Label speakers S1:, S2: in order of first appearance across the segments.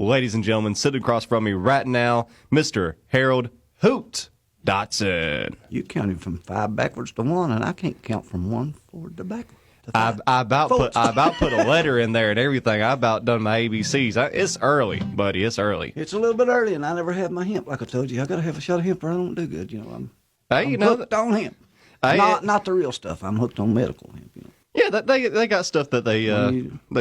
S1: ladies and gentlemen, sitting across from me right now, Mr. Harold Hoot Dotson.
S2: You counted from 5 backwards to 1, and I can't count from 1 forward to backward.
S1: I about put a letter in there and everything. I about done my ABCs. It's early, buddy. It's early.
S2: It's a little bit early, and I never have my hemp. Like I told you, I got to have a shot of hemp or I don't do good. I'm hooked on hemp. Not the real stuff. I'm hooked on medical hemp.
S1: Yeah, they got stuff that they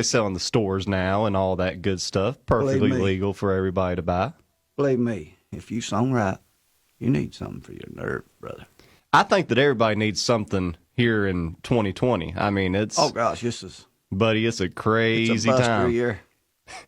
S1: sell in the stores now and all that good stuff. Perfectly legal for everybody to buy.
S2: Believe me, if you song right, you need something for your nerve, brother.
S1: I think that everybody needs something here in 2020. I mean, it's...
S2: Oh, gosh,
S1: Buddy, it's a crazy
S2: it's a buster
S1: time.
S2: Year.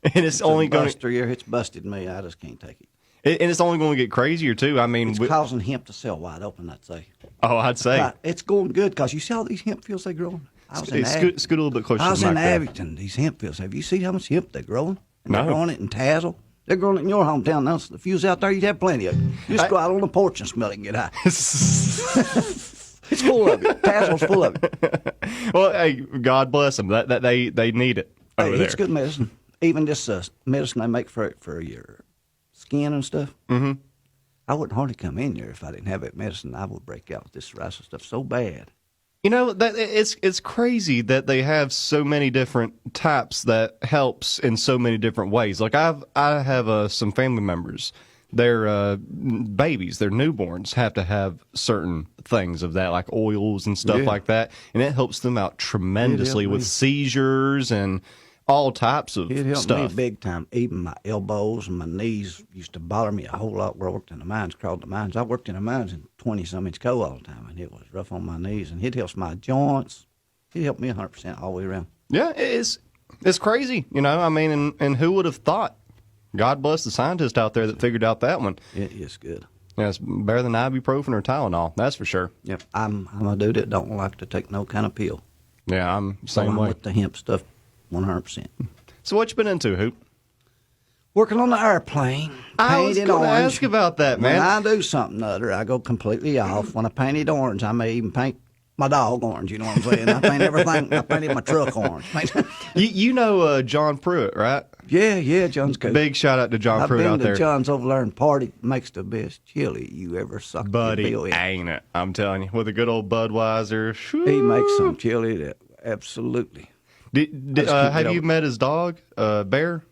S1: And it's only going to...
S2: buster year. It's busted me. I just can't take it.
S1: And it's only going to get crazier, too. I mean...
S2: It's causing hemp to sell wide open, I'd say.
S1: Oh, I'd say.
S2: Right. It's going good, because you see all these hemp fields they growing?
S1: Scoot a little bit closer
S2: I was
S1: to the
S2: in
S1: mic there.
S2: Abington, these hemp fields. Have you seen how much hemp they're growing? And
S1: No.
S2: They're growing it in Tazewell. They're growing it in your hometown now. So if you was out there, you'd have plenty of it. You just go out on the porch and smell it and get high. It's full of it. Tazewell's full of it.
S1: Well, hey, God bless them. That they need it over there.
S2: It's good medicine. Even this medicine they make for your skin and stuff. Mm-hmm. I wouldn't hardly come in here if I didn't have that medicine. I would break out with this psoriasis stuff so bad.
S1: You know, that it's crazy that they have so many different types that helps in so many different ways. Like I have some family members. Their babies, their newborns, have to have certain things of that, like oils and stuff like that, and it helps them out tremendously with seizures and all types of
S2: It helped
S1: stuff.
S2: me big time. Even my elbows and my knees used to bother me a whole lot where I worked in the mines, crawled the mines. I worked in the mines in 20-some-inch coal all the time, and it was rough on my knees. And it helps my joints. It helped me 100% all the way around.
S1: Yeah, it's crazy, you know. I mean, and who would have thought? God bless the scientist out there that figured out that one.
S2: It is good.
S1: Yeah, it's better than ibuprofen or Tylenol, that's for sure.
S2: Yep, I'm a dude that don't like to take no kind of pill.
S1: Yeah, I'm the same way.
S2: With the hemp stuff, 100%.
S1: So what you been into, Hoot?
S2: Working on the airplane.
S1: I was going to ask about that, man.
S2: When I do something other, I go completely off. When I paint it orange, I may even paint my dog orange, you know what I'm saying? I paint everything. I painted my truck orange.
S1: You know John Pruitt, right?
S2: Yeah, John's good.
S1: Big shout out to John Pruitt out there.
S2: I've been to John's over there and party. Makes the best chili you ever sucked.
S1: Buddy, ain't it? I'm telling you, with a good old Budweiser. Shoo.
S2: He makes some chili that absolutely.
S1: Have you met his dog, Bear?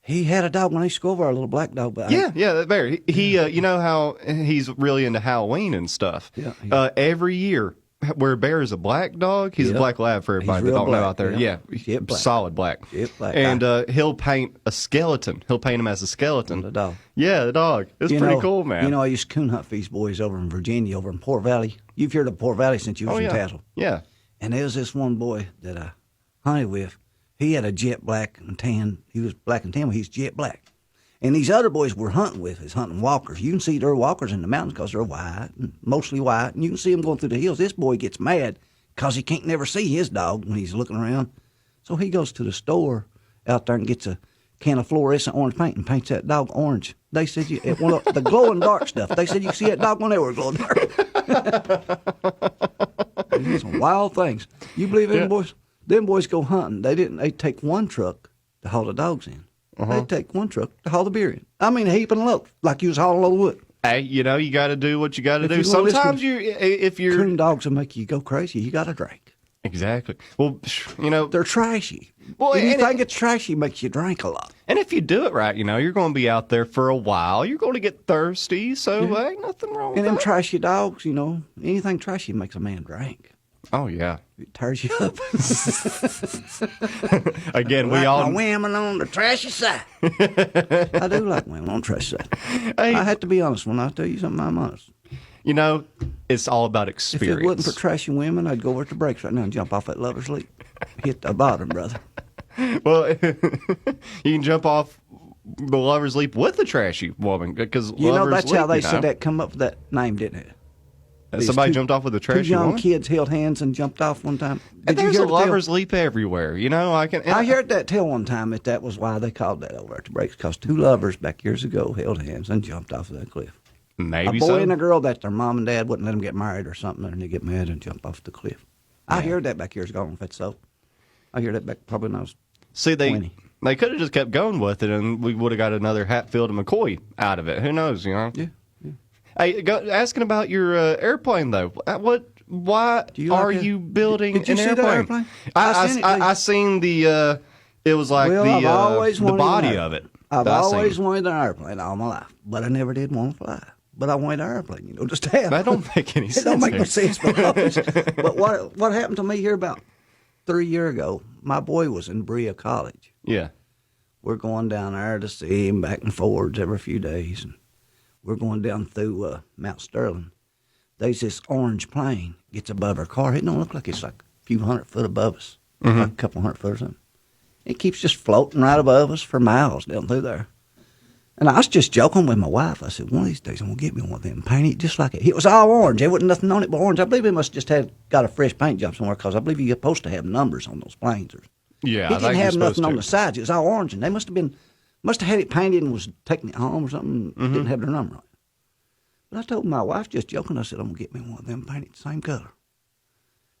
S2: He had a dog when I used to go over, a little black dog. But
S1: Yeah, that Bear. He you know how he's really into Halloween and stuff.
S2: Yeah.
S1: Every year, where Bear is a black dog, he's a black lab for everybody that don't know out there. Yeah,
S2: black.
S1: Solid black.
S2: Black.
S1: And he'll paint a skeleton. He'll paint him as a skeleton.
S2: The dog.
S1: Yeah, the dog. It's pretty cool, man.
S2: You know, I used to coon hunt for these boys over in Virginia, over in Poor Valley. You've heard of Poor Valley since you was in Tazewell.
S1: Yeah.
S2: And there was this one boy that I hunted with. He had a jet black and tan. He was black and tan, but he's jet black. And these other boys we're hunting with is hunting walkers. You can see their walkers in the mountains because they're white, and mostly white, and you can see them going through the hills. This boy gets mad because he can't never see his dog when he's looking around. So he goes to the store out there and gets a can of fluorescent orange paint and paints that dog orange. They said, the glow in dark stuff, they said you can see that dog when they were glowing dark. Some wild things. You believe them boys? Them boys go hunting. They take one truck to haul the dogs in. They take one truck to haul the beer in. I mean, a heap and a load, like you was hauling a load of wood.
S1: Hey, you know, you got to do what you got to do. Sometimes if you're
S2: coon dogs will make you go crazy. You got to drink.
S1: Exactly. Well, you know,
S2: they're trashy.
S1: Well,
S2: anything that's trashy makes you drink a lot.
S1: And if you do it right, you know, you're going to be out there for a while. You're going to get thirsty, so ain't nothing wrong with that.
S2: And them trashy dogs, you know, anything trashy makes a man drink.
S1: Oh, yeah.
S2: It tears you up.
S1: Again,
S2: we
S1: all...
S2: like women on the trashy side. I do like women on the trashy side. Hey, I have to be honest. When I tell you something, I'm honest.
S1: You know, it's all about experience.
S2: If it wasn't for trashy women, I'd go over at the brakes right now and jump off that lover's leap. Hit the bottom, brother.
S1: Well, you can jump off the lover's leap with a trashy woman. Because
S2: that's how they said that come up with that name, didn't it?
S1: Somebody jumped off with a trashy woman?
S2: 2 young kids held hands and jumped off one time.
S1: And there's a lover's leap everywhere, you know. I
S2: heard that tell one time that was why they called that over at the brakes, because 2 lovers back years ago held hands and jumped off of that cliff.
S1: Maybe
S2: a boy and a girl that their mom and dad wouldn't let them get married or something, and they get mad and jump off the cliff. I heard that back years ago. I don't know if that's so. I heard that back probably when I was 20.
S1: They could have just kept going with it, and we would have got another Hatfield and McCoy out of it. Who knows? You know.
S2: Yeah.
S1: Hey, asking about your airplane though. Why are you building
S2: did you
S1: an
S2: see
S1: airplane?
S2: the airplane?
S1: I seen the. It was like
S2: I've always
S1: the
S2: wanted
S1: body of it.
S2: I've
S1: that I seen.
S2: always wanted an airplane all my life, but I never did want to fly. But I wanted an airplane, just to have.
S1: That don't make any sense.
S2: It don't make no
S1: here.
S2: sense. But what happened to me here about 3 years ago? My boy was in Berea College.
S1: Yeah.
S2: We're going down there to see him back and forwards every few days, and we're going down through Mount Sterling. There's this orange plane gets above our car. It don't look like it's like a few 100 foot above us, like a couple 100 foot or something. It keeps just floating right above us for miles down through there. And I was just joking with my wife. I said, one of these days I'm going to get me one of them, paint it just like it. It was all orange. There wasn't nothing on it but orange. I believe he must have just got a fresh paint job somewhere, because I believe you're supposed to have numbers on those planes.
S1: Yeah,
S2: he
S1: I
S2: didn't
S1: think
S2: have
S1: you're
S2: nothing
S1: supposed
S2: on
S1: to.
S2: the sides. It was all orange, and they must have had it painted and was taking it home or something. Didn't have their number on it. But I told my wife, just joking, I said, I'm going to get me one of them, paint it the same color.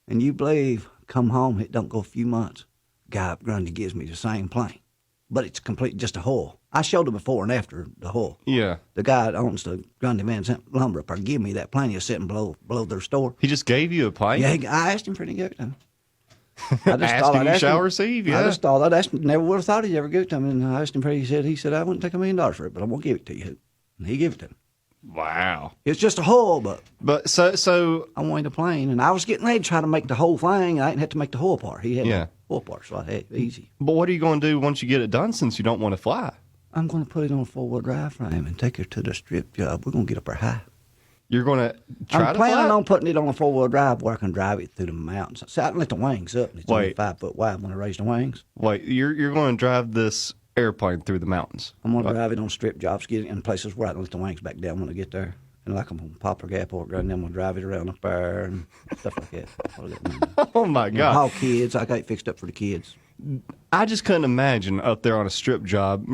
S2: And you believe, come home, it don't go a few months, guy up Grundy gives me the same plane. But it's complete, just a hull. I showed him before and after the hull.
S1: Yeah.
S2: The guy that owns the Grundy Van Zandt Lumber up there give me that plane. He was sitting below their store.
S1: He just gave you a plane?
S2: Yeah, I asked him for it to give it to him.
S1: Asking you shall receive, yeah.
S2: I just thought I'd ask him. Never would have thought he'd ever give it to him. And I asked him for it. He said, I wouldn't take $1 million for it, but I'm going to give it to you. And he gave it to him.
S1: Wow.
S2: It's just a hull, but
S1: so
S2: I wanted a plane. And I was getting ready to try to make the whole thing. I didn't have to make the hull part. He had the hull part, so I had it easy.
S1: But what are you going to do once you get it done, since you don't want to fly?
S2: I'm going to put it on a 4-wheel drive frame and take her to the strip job. We're going to get up there high.
S1: You're going to try
S2: I'm
S1: to fly?
S2: planning on putting it on a 4-wheel drive where I can drive it through the mountains. See, I can lift the wings up, and it's only 5 foot wide when I raise the wings.
S1: Wait, you're going to drive this airplane through the mountains?
S2: I'm going to drive it on strip jobs, get it in places where I can lift the wings back down when I get there. And like I'm on Poplar Gap or and then I'm going to drive it around up there and stuff like that.
S1: Oh, my God.
S2: Haul kids. I got it fixed up for the kids.
S1: I just couldn't imagine up there on a strip job,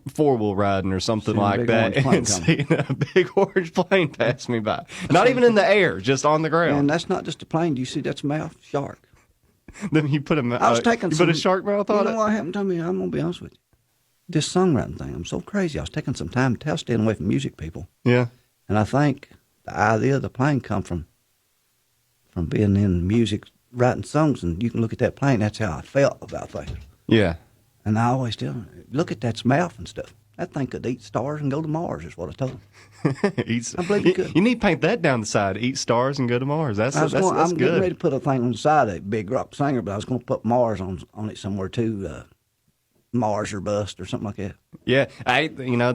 S1: 4-wheel riding or something
S2: Seeing a
S1: like
S2: big
S1: that,
S2: orange plane
S1: and
S2: coming.
S1: seeing a big orange plane pass me by. Not even in the air, just on the ground.
S2: And that's not just a plane. Do you see that's mouth? Shark.
S1: Then you put
S2: I was taking
S1: you
S2: some,
S1: put a shark mouth on
S2: You know
S1: it?
S2: what happened to me? I'm going to be honest with you. This songwriting thing, I'm so crazy. I was taking some time to tell, staying away from music people.
S1: Yeah.
S2: And I think the idea of the plane come from being in music, writing songs, and you can look at that plane. That's how I felt about things.
S1: Yeah.
S2: And I always tell them, look at that mouth and stuff. That thing could eat stars and go to Mars, is what I told them. I believe you could.
S1: You need to paint that down the side. Eat stars and go to Mars. That's
S2: I'm
S1: good.
S2: getting ready to put a thing on the side of a big rock singer, but I was going to put Mars on it somewhere too. Mars or bust or something like that.
S1: Yeah,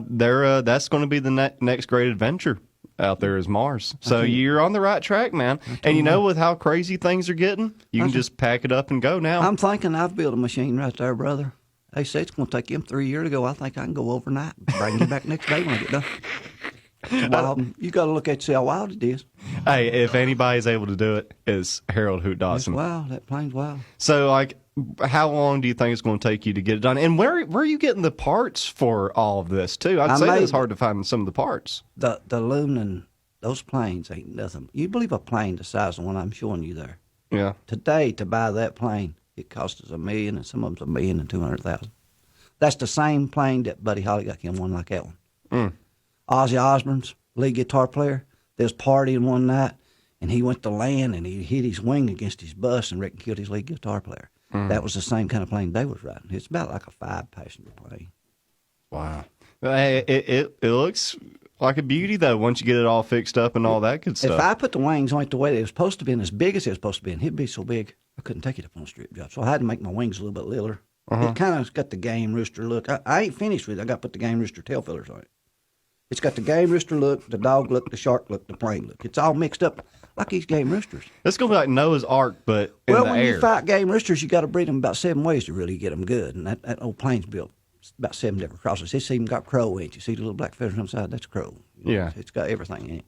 S1: they're that's going to be the next great adventure out there is Mars. So you're on the right track, man. And with how crazy things are getting, you can just pack it up and go now.
S2: I'm thinking I've built a machine right there, brother. They say it's going to take them 3 years to go. I think I can go overnight, bring you back next day when I get done. It's wild. You got to look at see how wild it is.
S1: Hey, if anybody's able to do it, it's Harold Hoot
S2: It's
S1: Dotson.
S2: wild. That plane's wild.
S1: So, how long do you think it's going to take you to get it done? And where are you getting the parts for all of this, too? I'd say it's hard to find some of the parts.
S2: The aluminum, those planes ain't nothing. You believe a plane the size of the one I'm showing you there?
S1: Yeah.
S2: Today, to buy that plane, it cost us $1 million, and some of them's $1,200,000. That's the same plane that Buddy Holly got him one like that one. Ozzy Osbourne's lead guitar player, they was partying one night, and he went to land, and he hit his wing against his bus and killed his lead guitar player. That was the same kind of plane they was riding. It's about like a 5-passenger plane.
S1: Wow. It looks like a beauty, though, once you get it all fixed up and all that good stuff.
S2: If I put the wings on it the way they were supposed to be, and as big as it was supposed to be, and it'd be so big, I couldn't take it up on a strip job. So I had to make my wings a little bit littler. It kind of got the game rooster look. I ain't finished with it. I got to put the game rooster tail fillers on it. It's got the game rooster look, the dog look, the shark look, the plane look. It's all mixed up like these game roosters.
S1: It's going to be like Noah's Ark, but in the air.
S2: Well, when you fight game roosters, you got to breed them about 7 ways to really get them good. And that old plane's built about 7 different crosses. It's even got crow in it. You see the little black feathers on the side? That's crow.
S1: Yeah.
S2: It's got everything in it.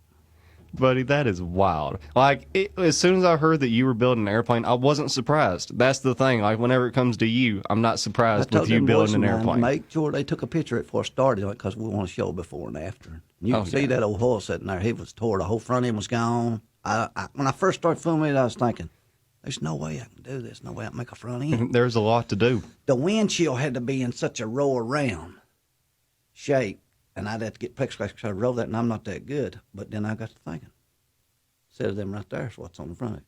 S1: Buddy, that is wild. As soon as I heard that you were building an airplane, I wasn't surprised. That's the thing. Whenever it comes to you, I'm not surprised with you building an airplane.
S2: Make sure they took a picture of it before I started because we want to show before and after. And you can see that old hull sitting there. He was tore. The whole front end was gone. When I first started filming it, I was thinking, There's no way I can do this. No way I can make a front end.
S1: There's a lot to do.
S2: The windshield had to be in such a roll around shape, and I'd have to get plexiglass to try to roll that, and I'm not that good. But then I got to thinking, set of them right there is what's on the front of it.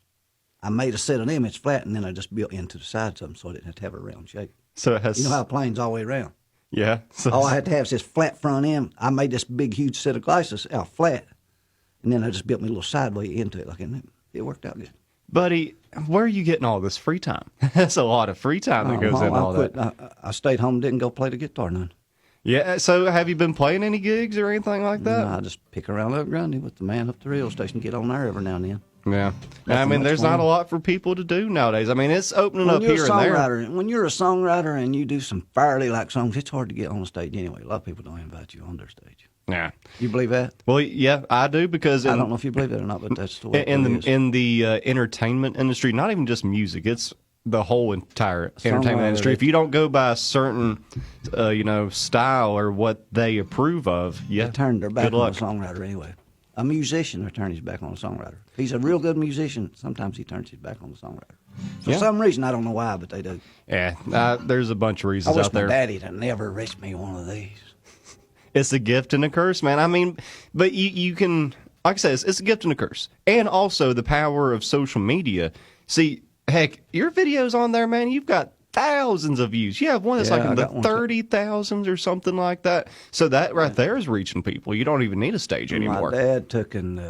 S2: I made a set of them, it's flat, and then I just built into the sides of them so I didn't have to have a round shape.
S1: So it has.
S2: You know how a plane's all the way around?
S1: Yeah. So
S2: All I had to have is this flat front end. I made this big, huge set of glasses out flat, and then I just built me a little sideway into it. It worked out good.
S1: Buddy, where are you getting all this free time? That's a lot of free time that goes in all that.
S2: I stayed home and didn't go play the guitar none.
S1: Yeah, so have you been playing any gigs or anything like that?
S2: No, I just pick around up Grundy with the man up the rail station, get on there every now and then.
S1: Yeah. I
S2: Nothing
S1: mean,
S2: much
S1: there's
S2: fun.
S1: not a lot for people to do nowadays. I mean, it's opening
S2: When
S1: up
S2: you're
S1: here
S2: a
S1: and there.
S2: songwriter, when you're a songwriter and you do some fairly like songs, it's hard to get on the stage anyway. A lot of people don't invite you on their stage.
S1: Yeah.
S2: You believe that?
S1: Well, yeah, I do because
S2: I don't know if you believe that or not, but that's the way
S1: in
S2: it is.
S1: the entertainment industry, not even just music, it's the whole entire entertainment
S2: Songwriter.
S1: industry. If you don't go by a certain, style or what they approve of, yeah,
S2: They turned their back
S1: good
S2: on
S1: luck.
S2: the songwriter anyway. A musician will turn his back on a songwriter. If he's a real good musician, sometimes he turns his back on the songwriter. For
S1: Yeah.
S2: some reason, I don't know why, but they do.
S1: Yeah, there's a bunch of
S2: I
S1: reasons
S2: wish
S1: out
S2: my
S1: there.
S2: daddy had never raised me one of these.
S1: It's a gift and a curse, man. I mean, but you can, like I said, it's a gift and a curse. And also the power of social media. See, heck, your videos on there, man, you've got thousands of views. You have one that's
S2: Yeah,
S1: like in
S2: I
S1: the
S2: got one.
S1: 30,000s or something like that. So that right there is reaching people. You don't even need a stage anymore.
S2: My dad took and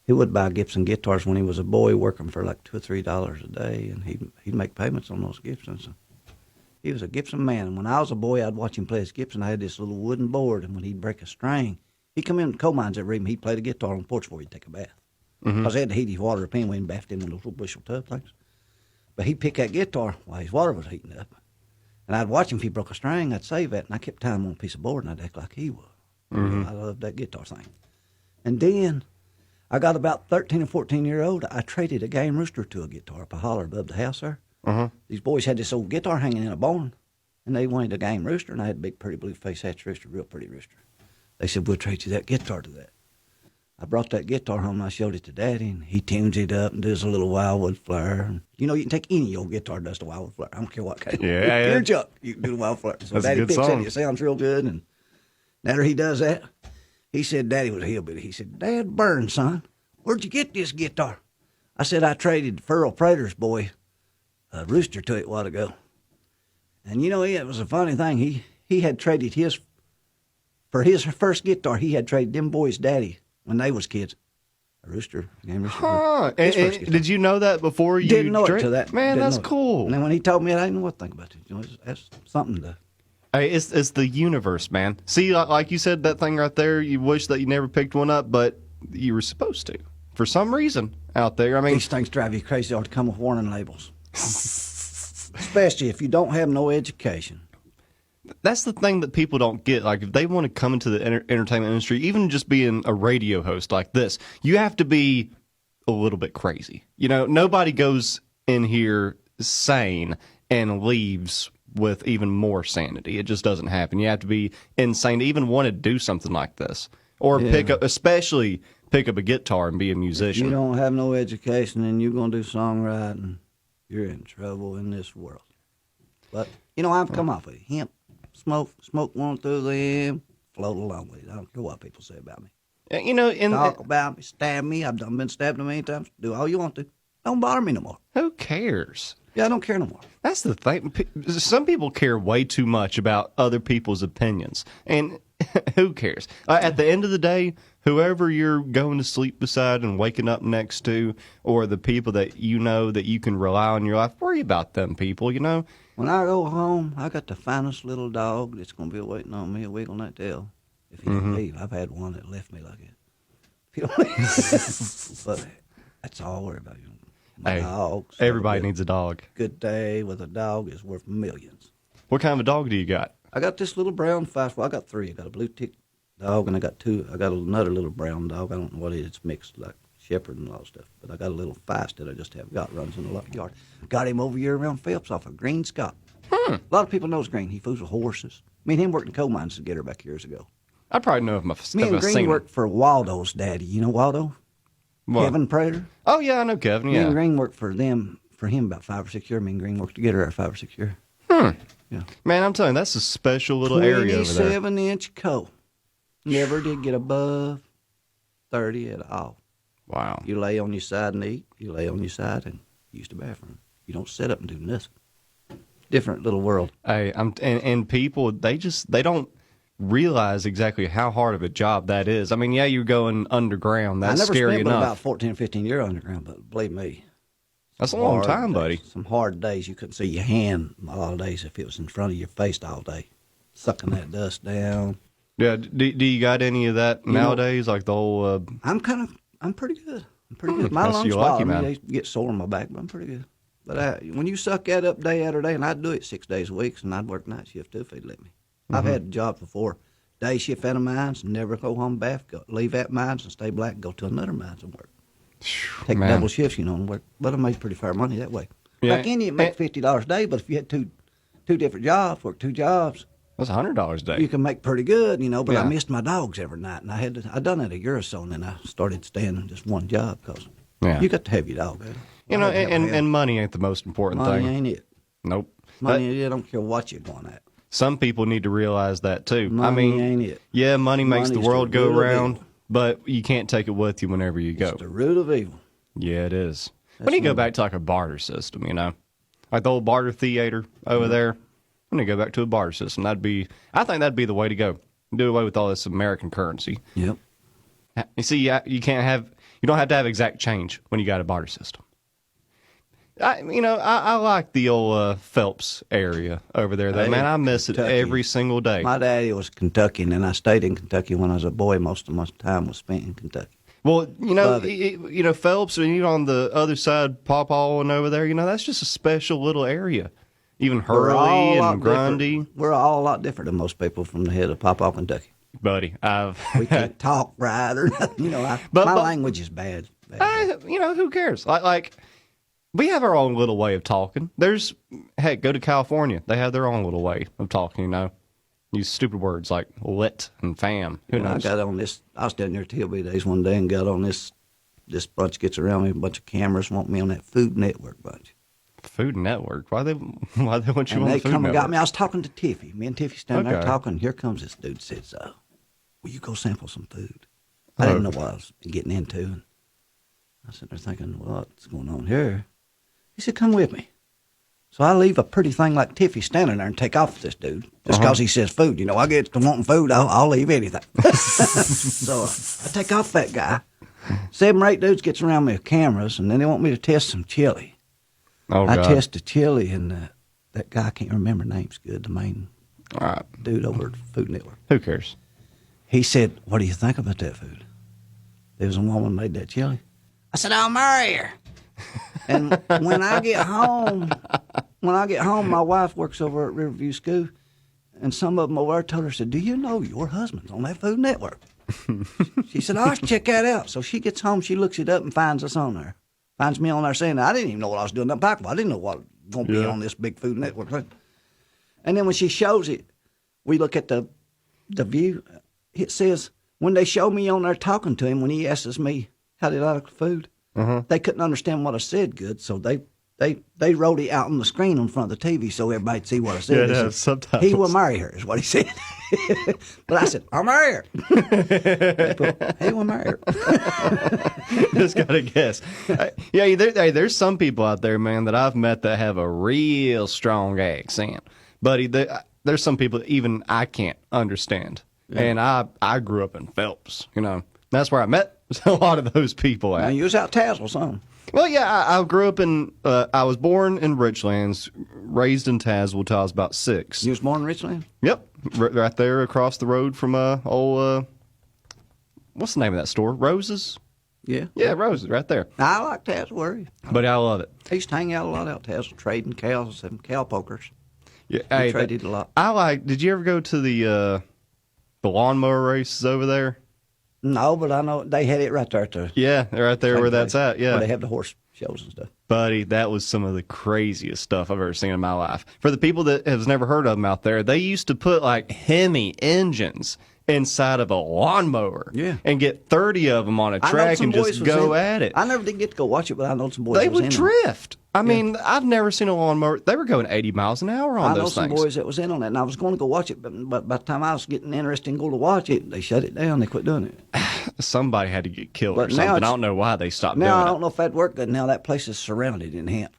S2: he would buy Gibson guitars when he was a boy, working for like $2 or $3 a day, and he'd make payments on those Gibsons. He was a Gibson man, and when I was a boy, I'd watch him play his Gibson. I had this little wooden board, and when he'd break a string, he'd come in the coal mines every evening. He'd play the guitar on the porch before he'd take a bath. Because they had to heat his water up anyway and bathed him in those little bushel tub things. But he'd pick that guitar while his water was heating up. And I'd watch him. If he broke a string, I'd save that, and I kept tying him on a piece of board, and I'd act like he was. I loved that guitar thing. And then I got about 13 or 14-year-old. I traded a game rooster to a guitar up a holler above the house there. These boys had this old guitar hanging in a barn, and they wanted a game rooster, and I had a big, pretty blue-face hatch rooster, real pretty rooster. They said, we'll trade you that guitar to that. I brought that guitar home, and I showed it to Daddy, and he tunes it up and does a little Wildwood Flare. And, you can take any old guitar, does the Wildwood Flare. I don't care what kind.
S1: Yeah.
S2: Your Chuck, you can do the Wildwood Flare. So
S1: That's a
S2: Daddy
S1: good
S2: picks
S1: song.
S2: it, it sounds real good, and after he does that, he said Daddy was a hillbilly. He said, Dad Burns, son, where'd you get this guitar? I said, I traded Furl Prater's boy a rooster to it a while ago. And it was a funny thing. He had traded for his first guitar, he had traded them boys' daddy when they was kids. A rooster, game rooster.
S1: Huh.
S2: His
S1: And
S2: first guitar.
S1: did you know that before you
S2: Didn't know it
S1: drank?
S2: till that.
S1: Man,
S2: didn't
S1: that's
S2: know it.
S1: cool.
S2: And then when he told me, I didn't know what to think about it. That's something to.
S1: Hey, it's the universe, man. See, like you said, that thing right there, you wish that you never picked one up, but you were supposed to. For some reason out there. I mean,
S2: These things drive you crazy. They ought to come with warning labels. Especially if you don't have no education.
S1: that's the thing that people don't get. Like, if they want to come into the entertainment industry, even just being a radio host like this, you have to be a little bit crazy. Nobody goes in here sane and leaves with even more sanity. It just doesn't happen. You have to be insane to even want to do something like this, or especially pick up a guitar and be a musician.
S2: If you don't have no education and you're going to do songwriting, you're in trouble in this world. But, I've come off of it. Hemp, smoke one through them, float along with it. I don't care what people say about me. Talk about me, stab me. I've been stabbed a million times. Do all you want to. Don't bother me no more.
S1: Who cares?
S2: Yeah, I don't care no more.
S1: That's the thing. Some people care way too much about other people's opinions. And who cares? At the end of the day, whoever you're going to sleep beside and waking up next to, or the people that that you can rely on in your life, worry about them people,
S2: When I go home, I got the finest little dog that's going to be waiting on me, a wiggle that tail. If he don't leave, I've had one that left me like it. If he don't leave. But that's all I worry about. My dogs.
S1: Everybody needs a dog.
S2: Good day with a dog is worth millions.
S1: What kind of a dog do you got?
S2: I got this little brown I got three. I got a blue tick dog, and I got another little brown dog. I don't know what it is. It's mixed like shepherd and all that stuff. But I got a little feist that I just have got, runs in the yard. Got him over here around Phelps off of Green Scott. A lot of people knows Green. He fools with horses. Me and him worked in coal mines together back years ago.
S1: I probably know if
S2: Me and
S1: I've
S2: Green
S1: seen him.
S2: worked for Waldo's daddy. You know Waldo?
S1: What?
S2: Kevin Prater.
S1: Oh yeah, I know Kevin.
S2: Me and
S1: Yeah,
S2: Green worked for him about 5 or 6 years. Me and Green worked together at 5 or 6 years. Yeah.
S1: man, I'm telling you, that's a special little area over there.
S2: 27-inch coal. Never did get above 30 at all.
S1: Wow.
S2: You lay on your side and eat. You lay on your side and use the bathroom. You don't sit up and do nothing. Different little world.
S1: Hey, and people they don't realize exactly how hard of a job that is. I mean, yeah, you're going underground. That's scary
S2: I never spent but
S1: enough.
S2: about 14 or 15 years underground, but believe me.
S1: That's a long
S2: hard
S1: time,
S2: days.
S1: buddy.
S2: Some hard days. You couldn't see your hand a lot of days if it was in front of your face all day, sucking that dust down.
S1: Yeah. Do you got any of that nowadays? Like the whole.
S2: I'm pretty good. I'm pretty good. My
S1: That's-
S2: lungs
S1: you're lucky,
S2: bother me.
S1: man.
S2: They get sore in my back, but I'm pretty good. But when you suck that up day after day, and I'd do it 6 days a week, and I'd work night shift too if they'd let me. I've had jobs before. Day shift at a mines, never go home bath, leave at mines and stay black, go to another mines and work. Take
S1: man.
S2: double shifts, and work. But I made pretty fair money that way.
S1: Yeah.
S2: Back in, you make $50 a day, but if you had two different jobs, work 2 jobs,
S1: That's $100 a day.
S2: you can make pretty good, But I
S1: Yeah.
S2: missed my dogs every night, and I'd done it a year or so, and then I started staying in just one job because you got to have your dog.
S1: And money ain't the most important
S2: money
S1: thing.
S2: ain't it.
S1: Nope.
S2: Money, I don't care what you're going at.
S1: Some people need to realize that too.
S2: Money
S1: I mean,
S2: ain't it.
S1: yeah, money makes the
S2: Money's
S1: world
S2: the
S1: go
S2: root of
S1: round,
S2: evil.
S1: but you can't take it with you whenever you go.
S2: It's the root of evil.
S1: Yeah, it is. When you go back to like a barter system, like the old barter theater over there. When you go back to a barter system, I think that'd be the way to go. Do away with all this American currency.
S2: Yep.
S1: You see, you don't have to have exact change when you got a barter system. I like the old Phelps area over there. Though,
S2: Hey,
S1: man, I miss
S2: Kentucky.
S1: it every single day.
S2: My daddy was Kentuckian, and I stayed in Kentucky when I was a boy. Most of my time was spent in Kentucky.
S1: Well,
S2: Love
S1: Phelps, and on the other side, Pawpaw and over there, that's just a special little area. Even
S2: We're all
S1: Hurley
S2: a lot
S1: and Grundy,
S2: different. We're all a lot different than most people from the head of Pawpaw, Kentucky.
S1: buddy.
S2: We can't talk right or nothing. My language is bad.
S1: Who cares? Like, we have our own little way of talking. Go to California. They have their own little way of talking, Use stupid words like lit and fam. Who
S2: I
S1: knows?
S2: got on this. I was down there at TLB days one day and got on this. This bunch gets around me, a bunch of cameras want me on that Food Network bunch.
S1: Food Network. Why they want you
S2: And
S1: on
S2: they
S1: the Food
S2: come and
S1: Network?
S2: got me. I was talking to Tiffy. Me and Tiffy standing there
S1: Okay.
S2: talking. Here comes this dude. Says, "Will you go sample some food?" I didn't know what I was getting into. And I sat there thinking, "What's going on here?" He said, "Come with me." So I leave a pretty thing like Tiffy standing there and take off with this dude just because he says food. I get to wanting food, I'll leave anything. So I take off that guy. 7 or 8 dudes gets around me with cameras, and then they want me to test some chili.
S1: Oh,
S2: I
S1: God.
S2: test the chili, and that guy, I can't remember names good, the main
S1: All right.
S2: dude over at Food Network.
S1: Who cares?
S2: He said, "What do you think about that food?" There was a woman made that chili. I said, "I'll marry her." And when I get home, my wife works over at Riverview School, and some of them over there told her, said, "Do you know your husband's on that Food Network?" She said, "Oh, check that out." So she gets home, she looks it up and finds us on there. Finds me on there saying, I didn't even know what I was doing up back. I didn't know what was going to be on this big Food Network. And then when she shows it, we look at the view. It says, when they show me on there talking to him, when he asks me, how did I like the food? They couldn't understand what I said good, so they wrote it out on the screen in front of the TV so everybody'd see what I said.
S1: Yeah,
S2: They
S1: yeah,
S2: said,
S1: subtitles.
S2: "He will marry her," is what he said. But I said, "I'll marry her." They put, "He will marry her."
S1: Just gotta guess. There's some people out there, man, that I've met that have a real strong accent, buddy. There's some people that even I can't understand, and I grew up in Phelps. That's where I met a lot of those people
S2: Now,
S1: at.
S2: you was out Tazewell, son.
S1: Well, yeah, I grew up in. I was born in Richlands, raised in Tazewell till I was about 6.
S2: You was born in Richland?
S1: Yep, right there across the road from old. What's the name of that store? Roses.
S2: Yeah.
S1: Yeah, Roses, right there.
S2: I like Tazewell area.
S1: But I love it.
S2: I used to hang out a lot out Tazewell, trading cows and cow pokers.
S1: Yeah,
S2: We traded a lot.
S1: Did you ever go to the lawnmower races over there?
S2: No, but I know they had it right there at the
S1: Yeah, right there where that's at.
S2: where
S1: Yeah,
S2: they have the horse shows and stuff.
S1: buddy, that was some of the craziest stuff I've ever seen in my life. For the people that have never heard of them out there, they used to put like Hemi engines inside of a lawnmower
S2: Yeah.
S1: and get 30 of them on a
S2: I know
S1: track
S2: some
S1: and
S2: boys
S1: just
S2: was
S1: go
S2: in-
S1: at it.
S2: I never did get to go watch it, but I know some boys
S1: They
S2: was
S1: would
S2: in on it.
S1: drift. I mean, I've never seen a lawnmower. They were going 80 miles an hour on
S2: I know
S1: those
S2: some
S1: things.
S2: boys that was in on that, and I was going to go watch it, but by the time I was getting interested in going to watch it, they shut it down. They quit doing it.
S1: Somebody had to get killed
S2: But
S1: or
S2: now
S1: something. I
S2: it's-
S1: don't know why they stopped
S2: Now I
S1: doing
S2: don't know if that'd work good. Now that place is surrounded in hemp.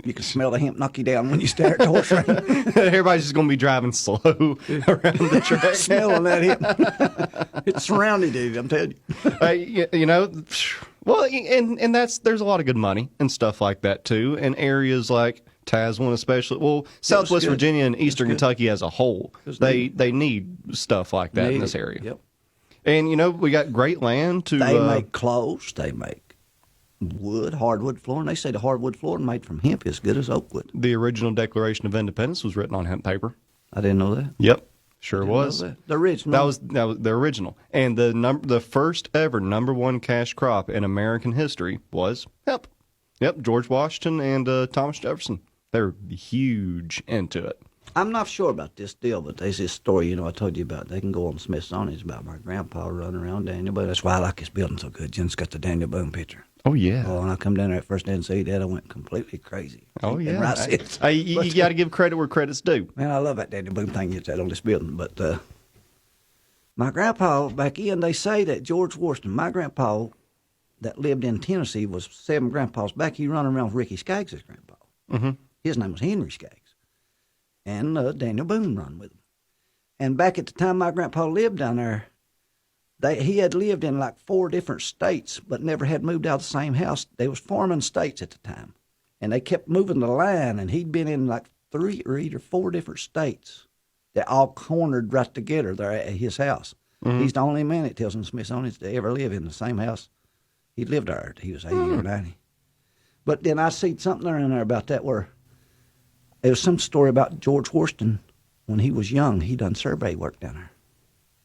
S2: You can smell the hemp knock you down when you stare at the horse race.
S1: it. Everybody's just going to be driving slow around the track.
S2: Smelling that hemp. It's surrounded, dude. I'm telling you.
S1: You know, well, and there's a lot of good money and stuff like that too, in areas like Tasman especially. Well, Southwest
S2: good.
S1: Virginia and Eastern
S2: good.
S1: Kentucky as a whole, they need stuff like that in this area.
S2: Yep.
S1: And you know, we got great land to.
S2: They make clothes. They make wood, hardwood flooring. They say the hardwood flooring made from hemp is good as oak wood.
S1: The original Declaration of Independence was written on hemp paper.
S2: I didn't know that.
S1: Yep, sure
S2: Didn't
S1: was.
S2: know that. The original.
S1: That was the original, and the first ever #1 cash crop in American history was hemp. Yep, George Washington and Thomas Jefferson. They were huge into it.
S2: I'm not sure about this deal, but there's this story, I told you about. They can go on Smithsonian's about my grandpa running around Daniel Boone. That's why I like his building so good. Jen's got the Daniel Boone picture.
S1: Oh yeah.
S2: Oh, when I come down there at first day and see that, I went completely crazy.
S1: Oh
S2: And
S1: yeah.
S2: right since.
S1: You got to give credit where credit's due.
S2: Man, I love that Daniel Boone thing that's on this building. But my grandpa back in, they say that George Washington, my grandpa that lived in Tennessee, was 7 grandpas back. He run around with Ricky Skaggs' grandpa.
S1: Mm-hmm.
S2: His name was Henry Skaggs. And Daniel Boone run with him. And back at the time my grandpa lived down there, he had lived in like 4 different states, but never had moved out of the same house. They was farming states at the time. And they kept moving the line, and he'd been in like 3 or 4 different states that all cornered right together there at his house. Mm-hmm. He's the only man that tells in Smithsonian to ever live in the same house. He lived there till he was 80 or 90. But then I see something in there about that where there was some story about George Washington when he was young. He done survey work down there.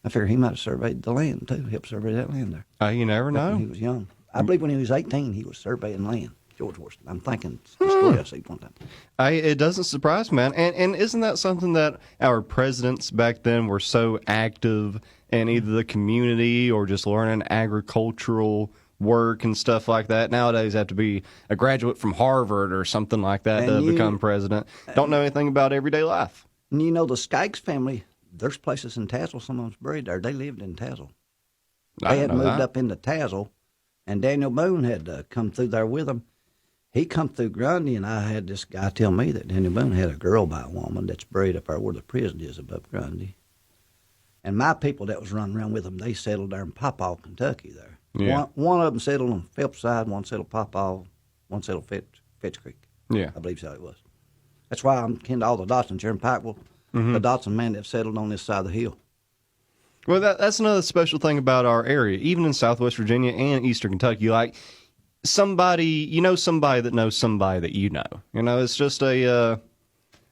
S2: I figure he might have surveyed the land too, helped survey that land there.
S1: You never know.
S2: When he was young. I believe when he was 18, he was surveying land. George Washington. I'm thinking the story I seen one time.
S1: It doesn't surprise me, man. And isn't that something that our presidents back then were so active in either the community or just learning agricultural work and stuff like that? Nowadays, have to be a graduate from Harvard or something like that to become president. Don't know anything about everyday life.
S2: And the Skaggs family, there's places in Tazewell, some of them's buried there. They lived in Tazewell. They had moved up into Tazewell, and Daniel Boone had come through there with them. He come through Grundy, and I had this guy tell me that Daniel Boone had a girl by a woman that's buried up there where the prison is above Grundy. And my people that was running around with them, they settled there in Papaw, Kentucky there.
S1: Yeah.
S2: One of them settled on Phelps side, one settled Papaw, one settled Fetch Creek.
S1: Yeah.
S2: I believe so it was. That's why I'm kin to all the Dotsons here in Pikeville. Mm-hmm. The Dotson man that settled on this side of the hill.
S1: Well, that's another special thing about our area. Even in Southwest Virginia and Eastern Kentucky, like somebody that knows somebody that you know. It's just I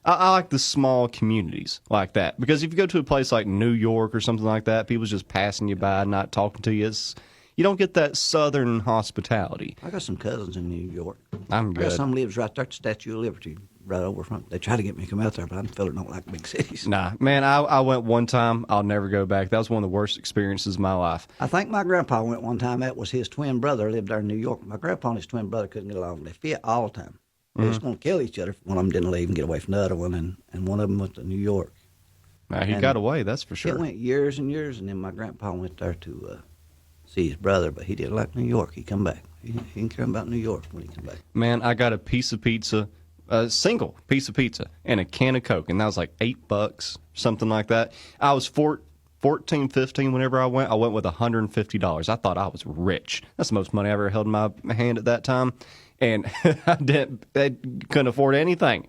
S1: like the small communities like that. Because if you go to a place like New York or something like that, people's just passing you by, not talking to you. You don't get that southern hospitality.
S2: I got some cousins in New York.
S1: I'm good.
S2: I got some lives right there at the Statue of Liberty, right over from. They try to get me to come out there, but I feel don't like big cities.
S1: Nah, man, I went one time. I'll never go back. That was one of the worst experiences of my life.
S2: I think my grandpa went one time. That was his twin brother lived there in New York. My grandpa and his twin brother couldn't get along. They fit all the time. They was going to kill each other. One of them didn't leave and get away from the other one, and one of them went to New York.
S1: Now, he got away, that's for sure.
S2: It went years and years, and then my grandpa went there to see his brother, but he didn't like New York. He come back. He didn't care about New York when he come back.
S1: Man, I got a piece of pizza, a single piece of pizza, and a can of Coke, and that was like $8, something like that. I was 14, 15 whenever I went with $150. I thought I was rich. That's the most money I ever held in my hand at that time, and I couldn't afford anything.